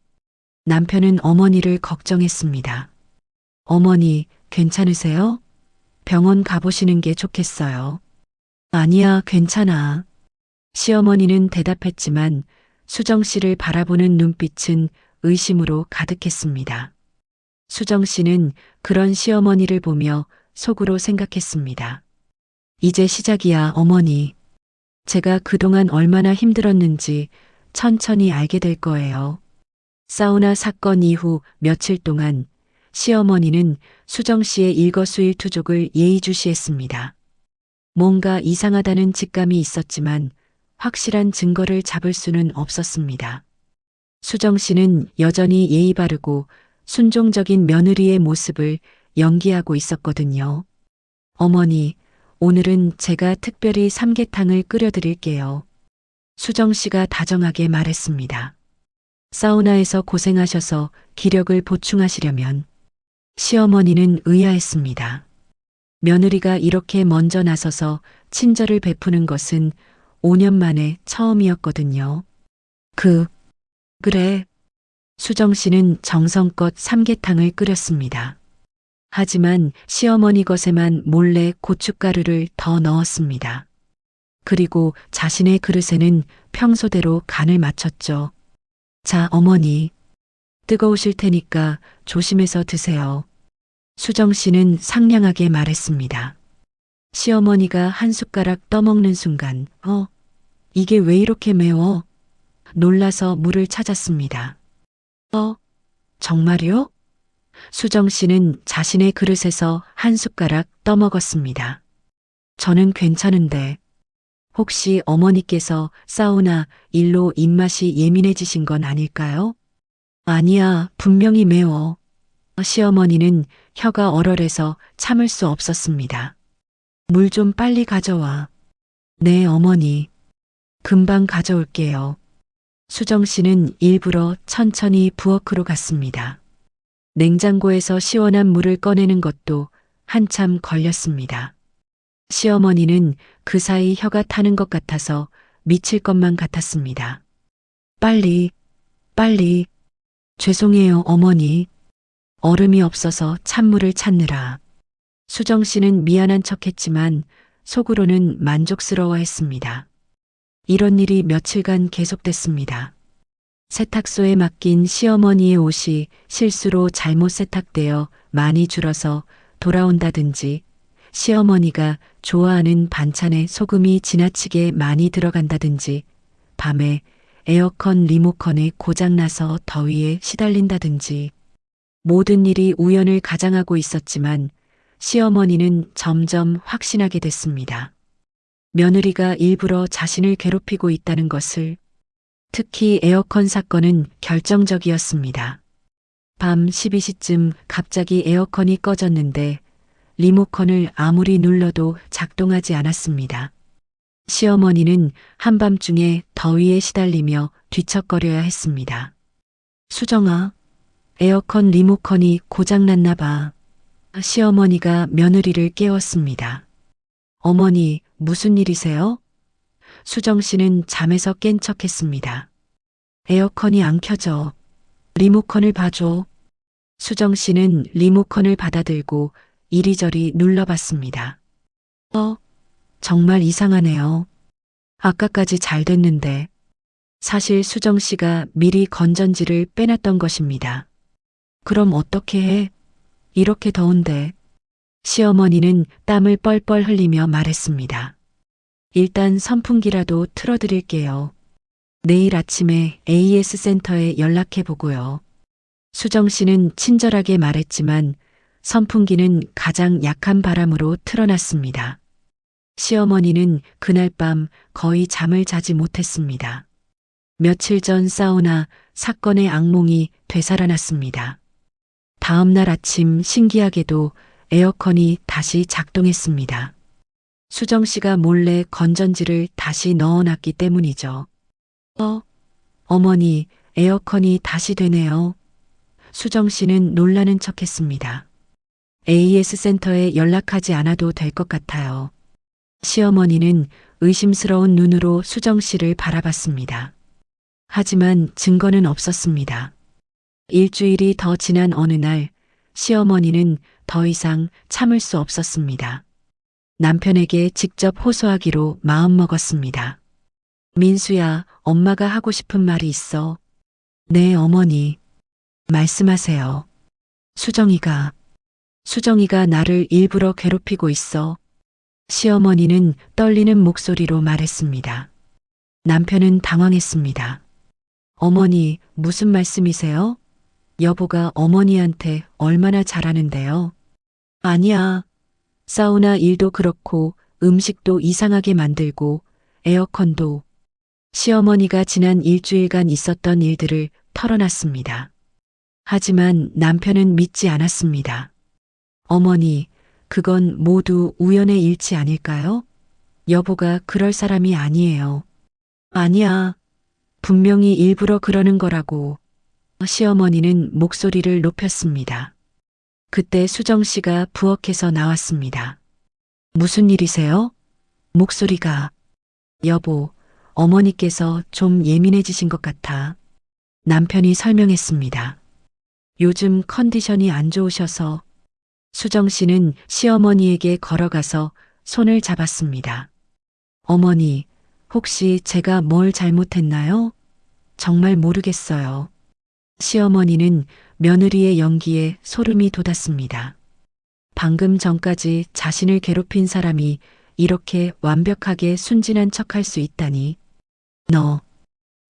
남편은 어머니를 걱정했습니다. 어머니, 괜찮으세요? 병원 가보시는 게 좋겠어요. 아니야, 괜찮아. 시어머니는 대답했지만 수정 씨를 바라보는 눈빛은 의심으로 가득했습니다. 수정 씨는 그런 시어머니를 보며 속으로 생각했습니다. 이제 시작이야, 어머니. 제가 그동안 얼마나 힘들었는지 천천히 알게 될 거예요. 사우나 사건 이후 며칠 동안 시어머니는 수정 씨의 일거수일투족을 예의주시했습니다. 뭔가 이상하다는 직감이 있었지만 확실한 증거를 잡을 수는 없었습니다. 수정 씨는 여전히 예의 바르고 순종적인 며느리의 모습을 연기하고 있었거든요. 어머니, 오늘은 제가 특별히 삼계탕을 끓여드릴게요. 수정 씨가 다정하게 말했습니다. 사우나에서 고생하셔서 기력을 보충하시려면. 시어머니는 의아했습니다. 며느리가 이렇게 먼저 나서서 친절을 베푸는 것은 5년 만에 처음이었거든요. 그래. 수정 씨는 정성껏 삼계탕을 끓였습니다. 하지만 시어머니 것에만 몰래 고춧가루를 더 넣었습니다. 그리고 자신의 그릇에는 평소대로 간을 맞췄죠. 자, 어머니. 뜨거우실 테니까 조심해서 드세요. 수정 씨는 상냥하게 말했습니다. 시어머니가 한 숟가락 떠먹는 순간, 이게 왜 이렇게 매워? 놀라서 물을 찾았습니다. 정말요? 수정 씨는 자신의 그릇에서 한 숟가락 떠먹었습니다. 저는 괜찮은데, 혹시 어머니께서 사우나 일로 입맛이 예민해지신 건 아닐까요? 아니야, 분명히 매워. 시어머니는 혀가 얼얼해서 참을 수 없었습니다. 물 좀 빨리 가져와. 네, 어머니. 금방 가져올게요. 수정 씨는 일부러 천천히 부엌으로 갔습니다. 냉장고에서 시원한 물을 꺼내는 것도 한참 걸렸습니다. 시어머니는 그 사이 혀가 타는 것 같아서 미칠 것만 같았습니다. 빨리, 빨리. 죄송해요, 어머니. 얼음이 없어서 찬물을 찾느라. 수정 씨는 미안한 척 했지만 속으로는 만족스러워 했습니다. 이런 일이 며칠간 계속됐습니다. 세탁소에 맡긴 시어머니의 옷이 실수로 잘못 세탁되어 많이 줄어서 돌아온다든지, 시어머니가 좋아하는 반찬에 소금이 지나치게 많이 들어간다든지, 밤에 에어컨 리모컨이 고장나서 더위에 시달린다든지, 모든 일이 우연을 가장하고 있었지만 시어머니는 점점 확신하게 됐습니다. 며느리가 일부러 자신을 괴롭히고 있다는 것을. 특히 에어컨 사건은 결정적이었습니다. 밤 12시쯤 갑자기 에어컨이 꺼졌는데 리모컨을 아무리 눌러도 작동하지 않았습니다. 시어머니는 한밤중에 더위에 시달리며 뒤척거려야 했습니다. 수정아, 에어컨 리모컨이 고장났나 봐. 시어머니가 며느리를 깨웠습니다. 어머니, 무슨 일이세요? 수정 씨는 잠에서 깬 척했습니다. 에어컨이 안 켜져. 리모컨을 봐줘. 수정 씨는 리모컨을 받아들고 이리저리 눌러봤습니다. 정말 이상하네요. 아까까지 잘 됐는데. 사실 수정 씨가 미리 건전지를 빼놨던 것입니다. 그럼 어떻게 해? 이렇게 더운데. 시어머니는 땀을 뻘뻘 흘리며 말했습니다. 일단 선풍기라도 틀어드릴게요. 내일 아침에 AS 센터에 연락해 보고요. 수정 씨는 친절하게 말했지만 선풍기는 가장 약한 바람으로 틀어놨습니다. 시어머니는 그날 밤 거의 잠을 자지 못했습니다. 며칠 전 사우나 사건의 악몽이 되살아났습니다. 다음 날 아침 신기하게도 에어컨이 다시 작동했습니다. 수정 씨가 몰래 건전지를 다시 넣어놨기 때문이죠. 어머니, 에어컨이 다시 되네요. 수정 씨는 놀라는 척했습니다. AS 센터에 연락하지 않아도 될 것 같아요. 시어머니는 의심스러운 눈으로 수정 씨를 바라봤습니다. 하지만 증거는 없었습니다. 일주일이 더 지난 어느 날 시어머니는 더 이상 참을 수 없었습니다. 남편에게 직접 호소하기로 마음먹었습니다. 민수야, 엄마가 하고 싶은 말이 있어. 네, 어머니. 말씀하세요. 수정이가 나를 일부러 괴롭히고 있어. 시어머니는 떨리는 목소리로 말했습니다. 남편은 당황했습니다. 어머니, 무슨 말씀이세요? 여보가 어머니한테 얼마나 잘하는데요? 아니야. 사우나 일도 그렇고 음식도 이상하게 만들고 에어컨도. 시어머니가 지난 일주일간 있었던 일들을 털어놨습니다. 하지만 남편은 믿지 않았습니다. 어머니, 그건 모두 우연의 일치 아닐까요? 여보가 그럴 사람이 아니에요. 아니야. 분명히 일부러 그러는 거라고. 시어머니는 목소리를 높였습니다. 그때 수정 씨가 부엌에서 나왔습니다. 무슨 일이세요? 목소리가. 여보, 어머니께서 좀 예민해지신 것 같아. 남편이 설명했습니다. 요즘 컨디션이 안 좋으셔서. 수정 씨는 시어머니에게 걸어가서 손을 잡았습니다. 어머니, 혹시 제가 뭘 잘못했나요? 정말 모르겠어요. 시어머니는 며느리의 연기에 소름이 돋았습니다. 방금 전까지 자신을 괴롭힌 사람이 이렇게 완벽하게 순진한 척할 수 있다니.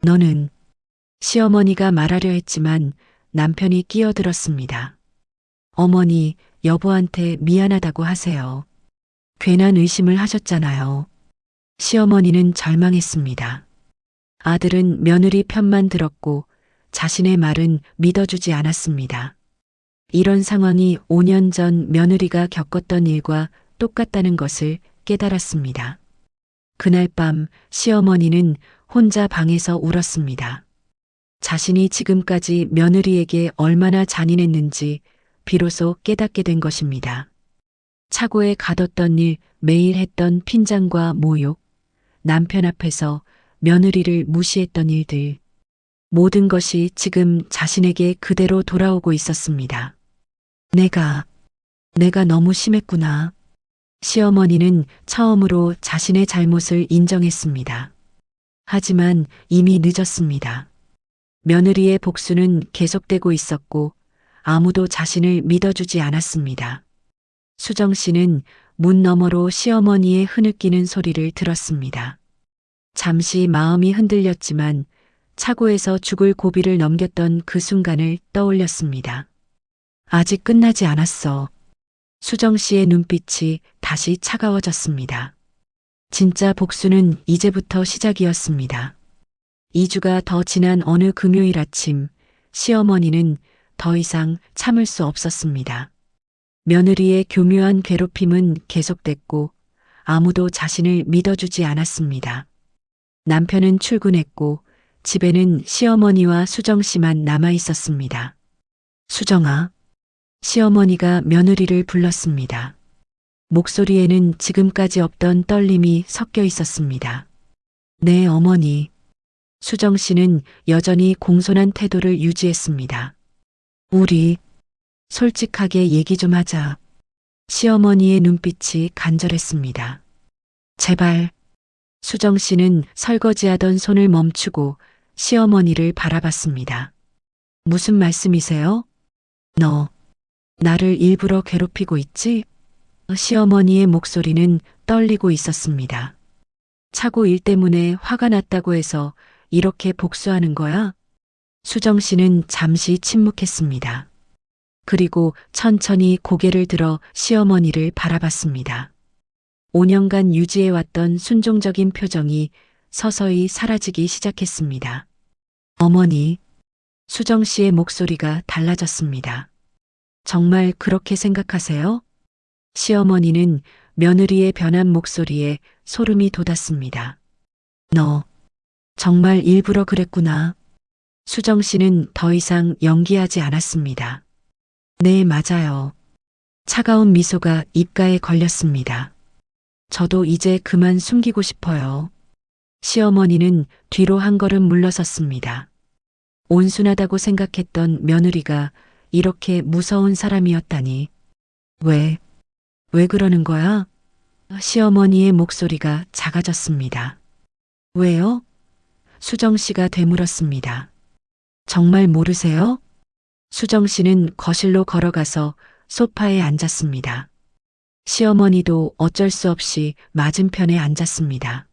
너는. 시어머니가 말하려 했지만 남편이 끼어들었습니다. 어머니, 여보한테 미안하다고 하세요. 괜한 의심을 하셨잖아요. 시어머니는 절망했습니다. 아들은 며느리 편만 들었고 자신의 말은 믿어주지 않았습니다. 이런 상황이 5년 전 며느리가 겪었던 일과 똑같다는 것을 깨달았습니다. 그날 밤 시어머니는 혼자 방에서 울었습니다. 자신이 지금까지 며느리에게 얼마나 잔인했는지 비로소 깨닫게 된 것입니다. 차고에 가뒀던 일, 매일 했던 핀잔과 모욕, 남편 앞에서 며느리를 무시했던 일들, 모든 것이 지금 자신에게 그대로 돌아오고 있었습니다. 내가 너무 심했구나. 시어머니는 처음으로 자신의 잘못을 인정했습니다. 하지만 이미 늦었습니다. 며느리의 복수는 계속되고 있었고 아무도 자신을 믿어주지 않았습니다. 수정 씨는 문 너머로 시어머니의 흐느끼는 소리를 들었습니다. 잠시 마음이 흔들렸지만 차고에서 죽을 고비를 넘겼던 그 순간을 떠올렸습니다. 아직 끝나지 않았어. 수정 씨의 눈빛이 다시 차가워졌습니다. 진짜 복수는 이제부터 시작이었습니다. 2주가 더 지난 어느 금요일 아침, 시어머니는 더 이상 참을 수 없었습니다. 며느리의 교묘한 괴롭힘은 계속됐고 아무도 자신을 믿어주지 않았습니다. 남편은 출근했고 집에는 시어머니와 수정 씨만 남아 있었습니다. 수정아, 시어머니가 며느리를 불렀습니다. 목소리에는 지금까지 없던 떨림이 섞여 있었습니다. 네, 어머니. 수정 씨는 여전히 공손한 태도를 유지했습니다. 우리 솔직하게 얘기 좀 하자. 시어머니의 눈빛이 간절했습니다. 제발. 수정 씨는 설거지하던 손을 멈추고 시어머니를 바라봤습니다. 무슨 말씀이세요? 너 나를 일부러 괴롭히고 있지? 시어머니의 목소리는 떨리고 있었습니다. 차고 일 때문에 화가 났다고 해서 이렇게 복수하는 거야? 수정 씨는 잠시 침묵했습니다. 그리고 천천히 고개를 들어 시어머니를 바라봤습니다. 5년간 유지해왔던 순종적인 표정이 서서히 사라지기 시작했습니다. 어머니, 수정 씨의 목소리가 달라졌습니다. 정말 그렇게 생각하세요? 시어머니는 며느리의 변한 목소리에 소름이 돋았습니다. 너 정말 일부러 그랬구나. 수정 씨는 더 이상 연기하지 않았습니다. 네, 맞아요. 차가운 미소가 입가에 걸렸습니다. 저도 이제 그만 숨기고 싶어요. 시어머니는 뒤로 한 걸음 물러섰습니다. 온순하다고 생각했던 며느리가 이렇게 무서운 사람이었다니. 왜 그러는 거야? 시어머니의 목소리가 작아졌습니다. 왜요? 수정 씨가 되물었습니다. 정말 모르세요? 수정 씨는 거실로 걸어가서 소파에 앉았습니다. 시어머니도 어쩔 수 없이 맞은편에 앉았습니다.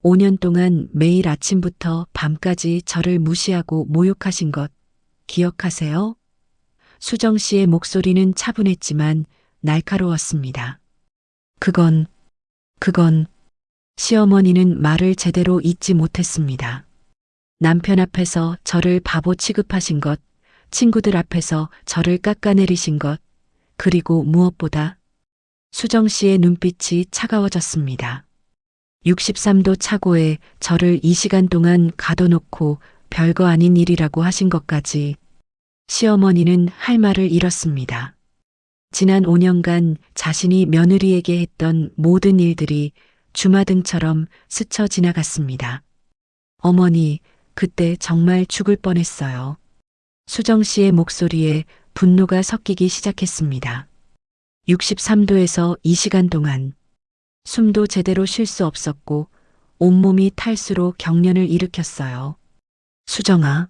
5년 동안 매일 아침부터 밤까지 저를 무시하고 모욕하신 것 기억하세요? 수정 씨의 목소리는 차분했지만 날카로웠습니다. 그건 시어머니는 말을 제대로 잇지 못했습니다. 남편 앞에서 저를 바보 취급하신 것, 친구들 앞에서 저를 깎아내리신 것, 그리고 무엇보다 수정 씨의 눈빛이 차가워졌습니다. 63도 차고에 저를 이 시간 동안 가둬놓고 별거 아닌 일이라고 하신 것까지. 시어머니는 할 말을 잃었습니다. 지난 5년간 자신이 며느리에게 했던 모든 일들이 주마등처럼 스쳐 지나갔습니다. 어머니, 그때 정말 죽을 뻔했어요. 수정 씨의 목소리에 분노가 섞이기 시작했습니다. 63도에서 이 시간 동안 숨도 제대로 쉴 수 없었고 온몸이 탈수로 경련을 일으켰어요. 수정아,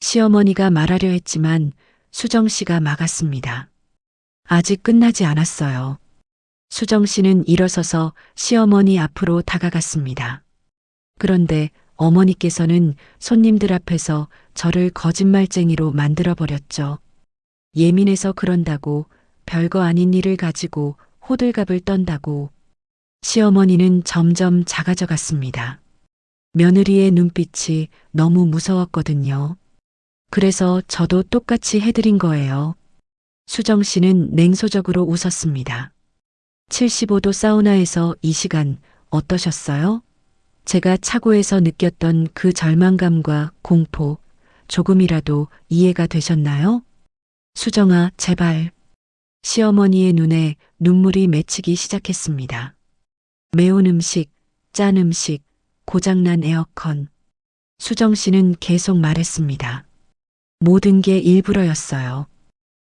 시어머니가 말하려 했지만 수정 씨가 막았습니다. 아직 끝나지 않았어요. 수정 씨는 일어서서 시어머니 앞으로 다가갔습니다. 그런데 어머니께서는 손님들 앞에서 저를 거짓말쟁이로 만들어버렸죠. 예민해서 그런다고, 별거 아닌 일을 가지고 호들갑을 떤다고. 시어머니는 점점 작아져 갔습니다. 며느리의 눈빛이 너무 무서웠거든요. 그래서 저도 똑같이 해드린 거예요. 수정 씨는 냉소적으로 웃었습니다. 75도 사우나에서 이 시간 어떠셨어요? 제가 차고에서 느꼈던 그 절망감과 공포, 조금이라도 이해가 되셨나요? 수정아, 제발. 시어머니의 눈에 눈물이 맺히기 시작했습니다. 매운 음식, 짠 음식, 고장난 에어컨. 수정 씨는 계속 말했습니다. 모든 게 일부러였어요.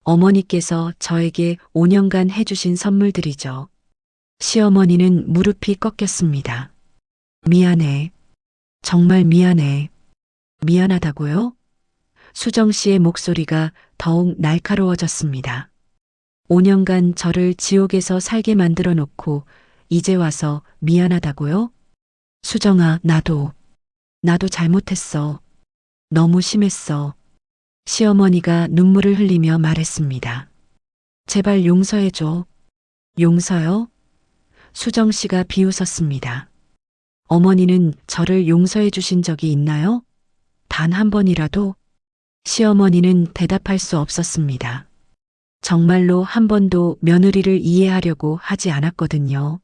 어머니께서 저에게 5년간 해주신 선물들이죠. 시어머니는 무릎이 꺾였습니다. 미안해. 정말 미안해. 미안하다고요? 수정 씨의 목소리가 더욱 날카로워졌습니다. 5년간 저를 지옥에서 살게 만들어 놓고 이제 와서 미안하다고요? 수정아, 나도 잘못했어. 너무 심했어. 시어머니가 눈물을 흘리며 말했습니다. 제발 용서해줘. 용서요? 수정 씨가 비웃었습니다. 어머니는 저를 용서해 주신 적이 있나요? 단 한 번이라도? 시어머니는 대답할 수 없었습니다. 정말로 한 번도 며느리를 이해하려고 하지 않았거든요.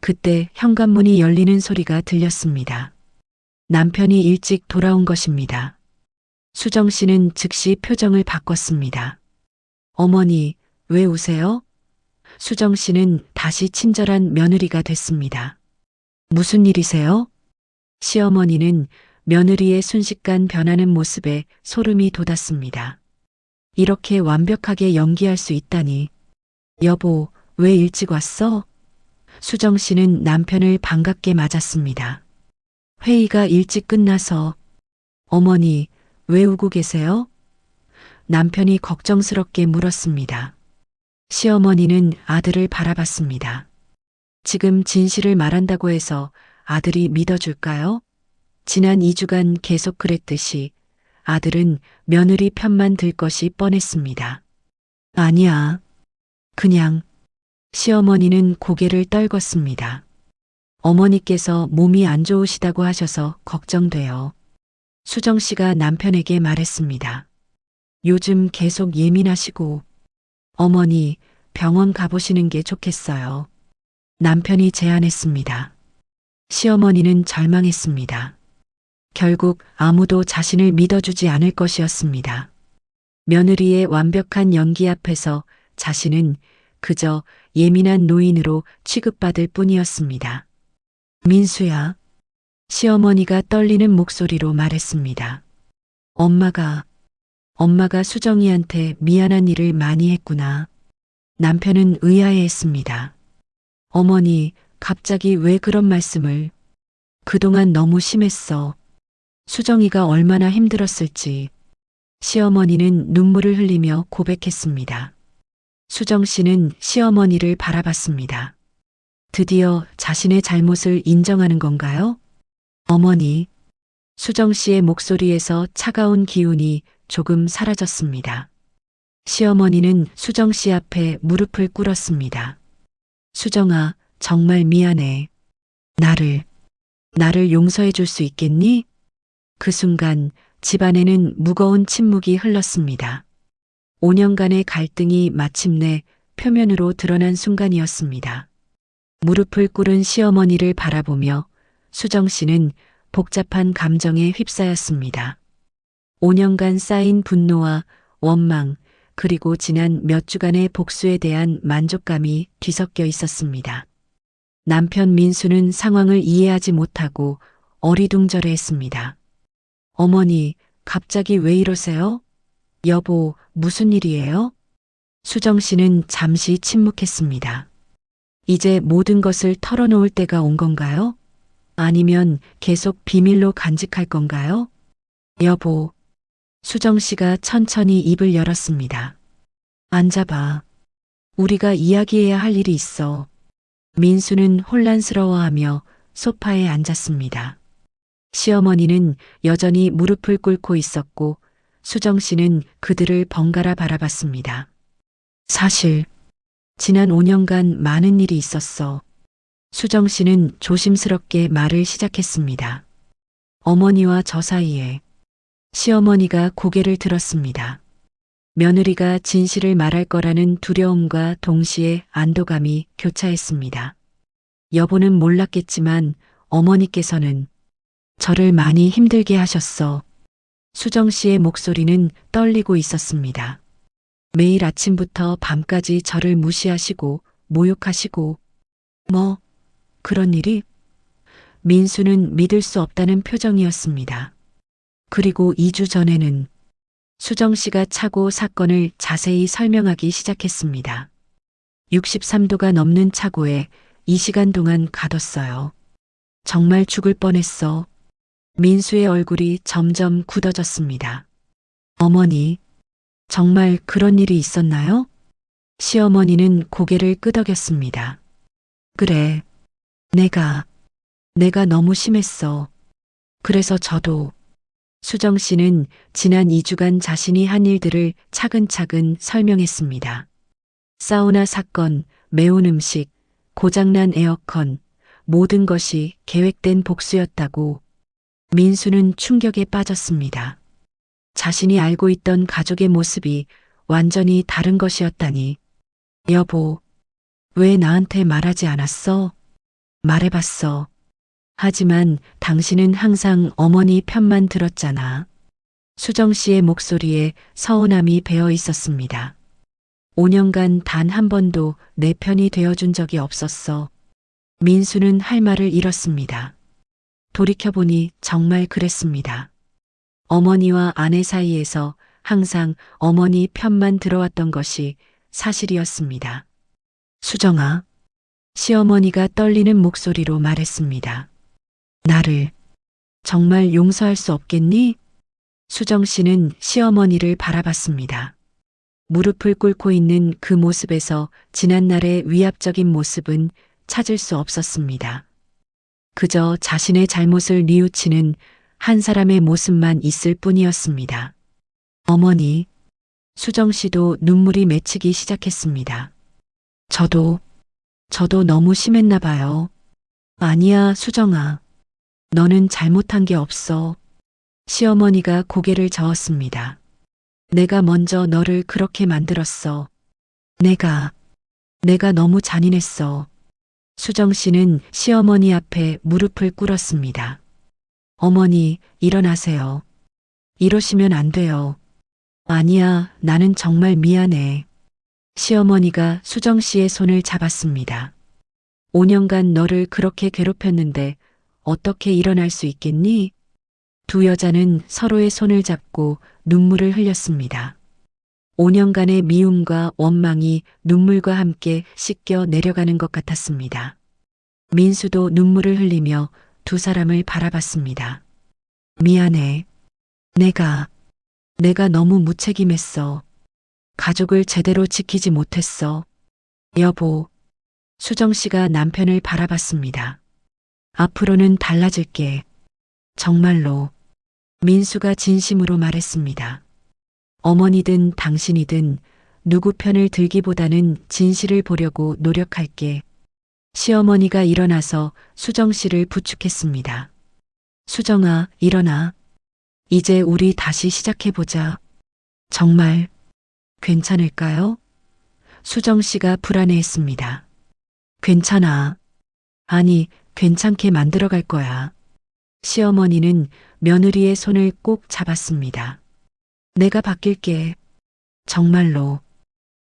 그때 현관문이 열리는 소리가 들렸습니다. 남편이 일찍 돌아온 것입니다. 수정 씨는 즉시 표정을 바꿨습니다. 어머니, 왜 우세요? 수정 씨는 다시 친절한 며느리가 됐습니다. 무슨 일이세요? 시어머니는 며느리의 순식간 변하는 모습에 소름이 돋았습니다. 이렇게 완벽하게 연기할 수 있다니. 여보, 왜 일찍 왔어? 수정 씨는 남편을 반갑게 맞았습니다. 회의가 일찍 끝나서. 어머니, 왜 우고 계세요? 남편이 걱정스럽게 물었습니다. 시어머니는 아들을 바라봤습니다. 지금 진실을 말한다고 해서 아들이 믿어줄까요? 지난 2주간 계속 그랬듯이 아들은 며느리 편만 들 것이 뻔했습니다. 아니야. 그냥. 시어머니는 고개를 떨궜습니다. 어머니께서 몸이 안 좋으시다고 하셔서 걱정돼요. 수정 씨가 남편에게 말했습니다. 요즘 계속 예민하시고. 어머니, 병원 가보시는 게 좋겠어요. 남편이 제안했습니다. 시어머니는 절망했습니다. 결국 아무도 자신을 믿어주지 않을 것이었습니다. 며느리의 완벽한 연기 앞에서 자신은 그저 예민한 노인으로 취급받을 뿐이었습니다. 민수야. 시어머니가 떨리는 목소리로 말했습니다. 엄마가 수정이한테 미안한 일을 많이 했구나. 남편은 의아해했습니다. 어머니, 갑자기 왜 그런 말씀을. 그동안 너무 심했어. 수정이가 얼마나 힘들었을지. 시어머니는 눈물을 흘리며 고백했습니다. 수정 씨는 시어머니를 바라봤습니다. 드디어 자신의 잘못을 인정하는 건가요? 어머니. 수정 씨의 목소리에서 차가운 기운이 조금 사라졌습니다. 시어머니는 수정 씨 앞에 무릎을 꿇었습니다. 수정아, 정말 미안해. 나를 용서해 줄 수 있겠니? 그 순간 집안에는 무거운 침묵이 흘렀습니다. 5년간의 갈등이 마침내 표면으로 드러난 순간이었습니다. 무릎을 꿇은 시어머니를 바라보며 수정 씨는 복잡한 감정에 휩싸였습니다. 5년간 쌓인 분노와 원망, 그리고 지난 몇 주간의 복수에 대한 만족감이 뒤섞여 있었습니다. 남편 민수는 상황을 이해하지 못하고 어리둥절해했습니다. 어머니, 갑자기 왜 이러세요? 여보, 무슨 일이에요? 수정 씨는 잠시 침묵했습니다. 이제 모든 것을 털어놓을 때가 온 건가요? 아니면 계속 비밀로 간직할 건가요? 여보. 수정 씨가 천천히 입을 열었습니다. 앉아봐. 우리가 이야기해야 할 일이 있어. 민수는 혼란스러워하며 소파에 앉았습니다. 시어머니는 여전히 무릎을 꿇고 있었고 수정 씨는 그들을 번갈아 바라봤습니다. 사실 지난 5년간 많은 일이 있었어. 수정 씨는 조심스럽게 말을 시작했습니다. 어머니와 저 사이에. 시어머니가 고개를 들었습니다. 며느리가 진실을 말할 거라는 두려움과 동시에 안도감이 교차했습니다. 여보는 몰랐겠지만 어머니께서는 저를 많이 힘들게 하셨어. 수정 씨의 목소리는 떨리고 있었습니다. 매일 아침부터 밤까지 저를 무시하시고 모욕하시고 뭐 그런 일이? 민수는 믿을 수 없다는 표정이었습니다. 그리고 2주 전에는 수정 씨가 차고 사건을 자세히 설명하기 시작했습니다. 63도가 넘는 차고에 2시간 동안 가뒀어요. 정말 죽을 뻔했어. 민수의 얼굴이 점점 굳어졌습니다. 어머니, 정말 그런 일이 있었나요? 시어머니는 고개를 끄덕였습니다. 그래, 내가 너무 심했어. 그래서 저도. 수정 씨는 지난 2주간 자신이 한 일들을 차근차근 설명했습니다. 사우나 사건, 매운 음식, 고장난 에어컨, 모든 것이 계획된 복수였다고. 민수는 충격에 빠졌습니다. 자신이 알고 있던 가족의 모습이 완전히 다른 것이었다니. 여보, 왜 나한테 말하지 않았어? 말해봤어. 하지만 당신은 항상 어머니 편만 들었잖아. 수정 씨의 목소리에 서운함이 배어 있었습니다. 5년간 단 한 번도 내 편이 되어준 적이 없었어. 민수는 할 말을 잃었습니다. 돌이켜보니 정말 그랬습니다. 어머니와 아내 사이에서 항상 어머니 편만 들어왔던 것이 사실이었습니다. 수정아, 시어머니가 떨리는 목소리로 말했습니다. 나를 정말 용서할 수 없겠니? 수정 씨는 시어머니를 바라봤습니다. 무릎을 꿇고 있는 그 모습에서 지난날의 위압적인 모습은 찾을 수 없었습니다. 그저 자신의 잘못을 뉘우치는 한 사람의 모습만 있을 뿐이었습니다. 어머니, 수정 씨도 눈물이 맺히기 시작했습니다. 저도 너무 심했나 봐요. 아니야, 수정아. 너는 잘못한 게 없어. 시어머니가 고개를 저었습니다. 내가 먼저 너를 그렇게 만들었어. 내가 너무 잔인했어. 수정 씨는 시어머니 앞에 무릎을 꿇었습니다. 어머니, 일어나세요. 이러시면 안 돼요. 아니야, 나는 정말 미안해. 시어머니가 수정 씨의 손을 잡았습니다. 5년간 너를 그렇게 괴롭혔는데 어떻게 일어날 수 있겠니? 두 여자는 서로의 손을 잡고 눈물을 흘렸습니다. 5년간의 미움과 원망이 눈물과 함께 씻겨 내려가는 것 같았습니다. 민수도 눈물을 흘리며 두 사람을 바라봤습니다. 미안해. 내가 너무 무책임했어. 가족을 제대로 지키지 못했어. 여보. 수정 씨가 남편을 바라봤습니다. 앞으로는 달라질게. 정말로. 민수가 진심으로 말했습니다. 어머니든 당신이든 누구 편을 들기보다는 진실을 보려고 노력할게. 시어머니가 일어나서 수정 씨를 부축했습니다. 수정아, 일어나. 이제 우리 다시 시작해보자. 정말 괜찮을까요? 수정 씨가 불안해했습니다. 괜찮아. 아니, 괜찮게 만들어갈 거야. 시어머니는 며느리의 손을 꼭 잡았습니다. 내가 바뀔게. 정말로.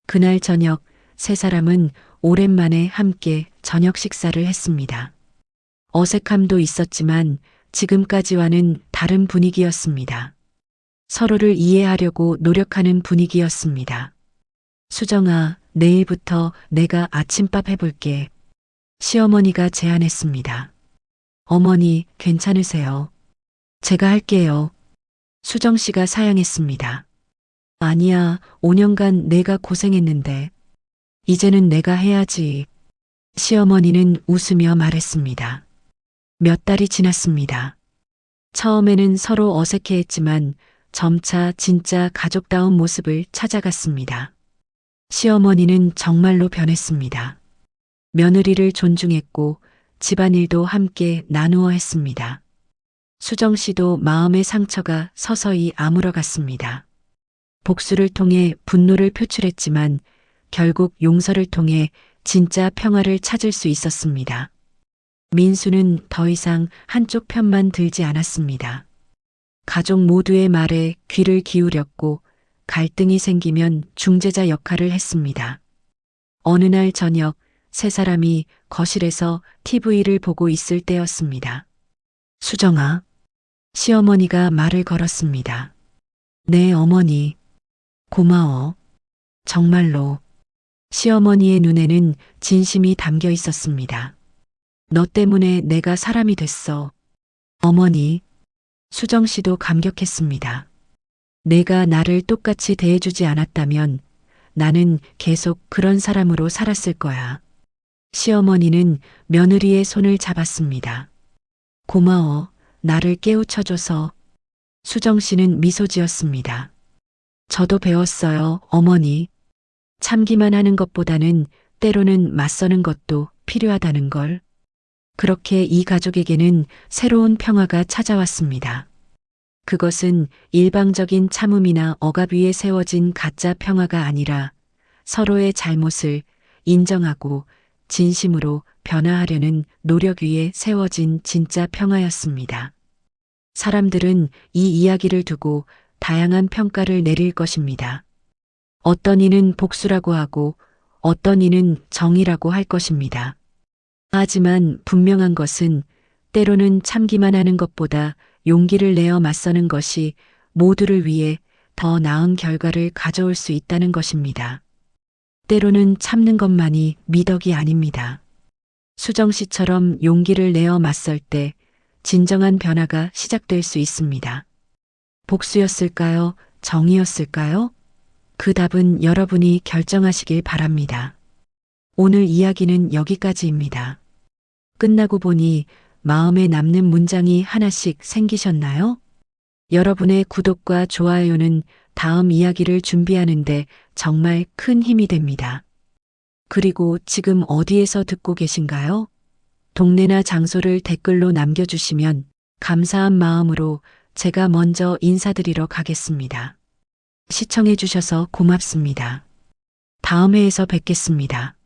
그날 저녁 세 사람은 오랜만에 함께 저녁 식사를 했습니다. 어색함도 있었지만 지금까지와는 다른 분위기였습니다. 서로를 이해하려고 노력하는 분위기였습니다. 수정아, 내일부터 내가 아침밥 해볼게. 시어머니가 제안했습니다. 어머니, 괜찮으세요? 제가 할게요. 수정 씨가 사양했습니다. 아니야, 5년간 내가 고생했는데. 이제는 내가 해야지. 시어머니는 웃으며 말했습니다. 몇 달이 지났습니다. 처음에는 서로 어색해했지만 점차 진짜 가족다운 모습을 찾아갔습니다. 시어머니는 정말로 변했습니다. 며느리를 존중했고 집안일도 함께 나누어 했습니다. 수정 씨도 마음의 상처가 서서히 아물어갔습니다. 복수를 통해 분노를 표출했지만 결국 용서를 통해 진짜 평화를 찾을 수 있었습니다. 민수는 더 이상 한쪽 편만 들지 않았습니다. 가족 모두의 말에 귀를 기울였고 갈등이 생기면 중재자 역할을 했습니다. 어느 날 저녁 세 사람이 거실에서 TV를 보고 있을 때였습니다. 수정아, 시어머니가 말을 걸었습니다. 네, 어머니. 고마워. 정말로. 시어머니의 눈에는 진심이 담겨 있었습니다. 너 때문에 내가 사람이 됐어. 어머니. 수정 씨도 감격했습니다. 내가 나를 똑같이 대해주지 않았다면 나는 계속 그런 사람으로 살았을 거야. 시어머니는 며느리의 손을 잡았습니다. 고마워. 나를 깨우쳐줘서. 수정 씨는 미소 지었습니다. 저도 배웠어요, 어머니. 참기만 하는 것보다는 때로는 맞서는 것도 필요하다는 걸. 그렇게 이 가족에게는 새로운 평화가 찾아왔습니다. 그것은 일방적인 참음이나 억압 위에 세워진 가짜 평화가 아니라 서로의 잘못을 인정하고 진심으로 변화하려는 노력 위에 세워진 진짜 평화였습니다. 사람들은 이 이야기를 두고 다양한 평가를 내릴 것입니다. 어떤 이는 복수라고 하고 어떤 이는 정의라고 할 것입니다. 하지만 분명한 것은 때로는 참기만 하는 것보다 용기를 내어 맞서는 것이 모두를 위해 더 나은 결과를 가져올 수 있다는 것입니다. 때로는 참는 것만이 미덕이 아닙니다. 수정 씨처럼 용기를 내어 맞설 때 진정한 변화가 시작될 수 있습니다. 복수였을까요? 정의였을까요? 그 답은 여러분이 결정하시길 바랍니다. 오늘 이야기는 여기까지입니다. 끝나고 보니 마음에 남는 문장이 하나씩 생기셨나요? 여러분의 구독과 좋아요는 다음 이야기를 준비하는데 정말 큰 힘이 됩니다. 그리고 지금 어디에서 듣고 계신가요? 동네나 장소를 댓글로 남겨주시면 감사한 마음으로 제가 먼저 인사드리러 가겠습니다. 시청해주셔서 고맙습니다. 다음 회에서 뵙겠습니다.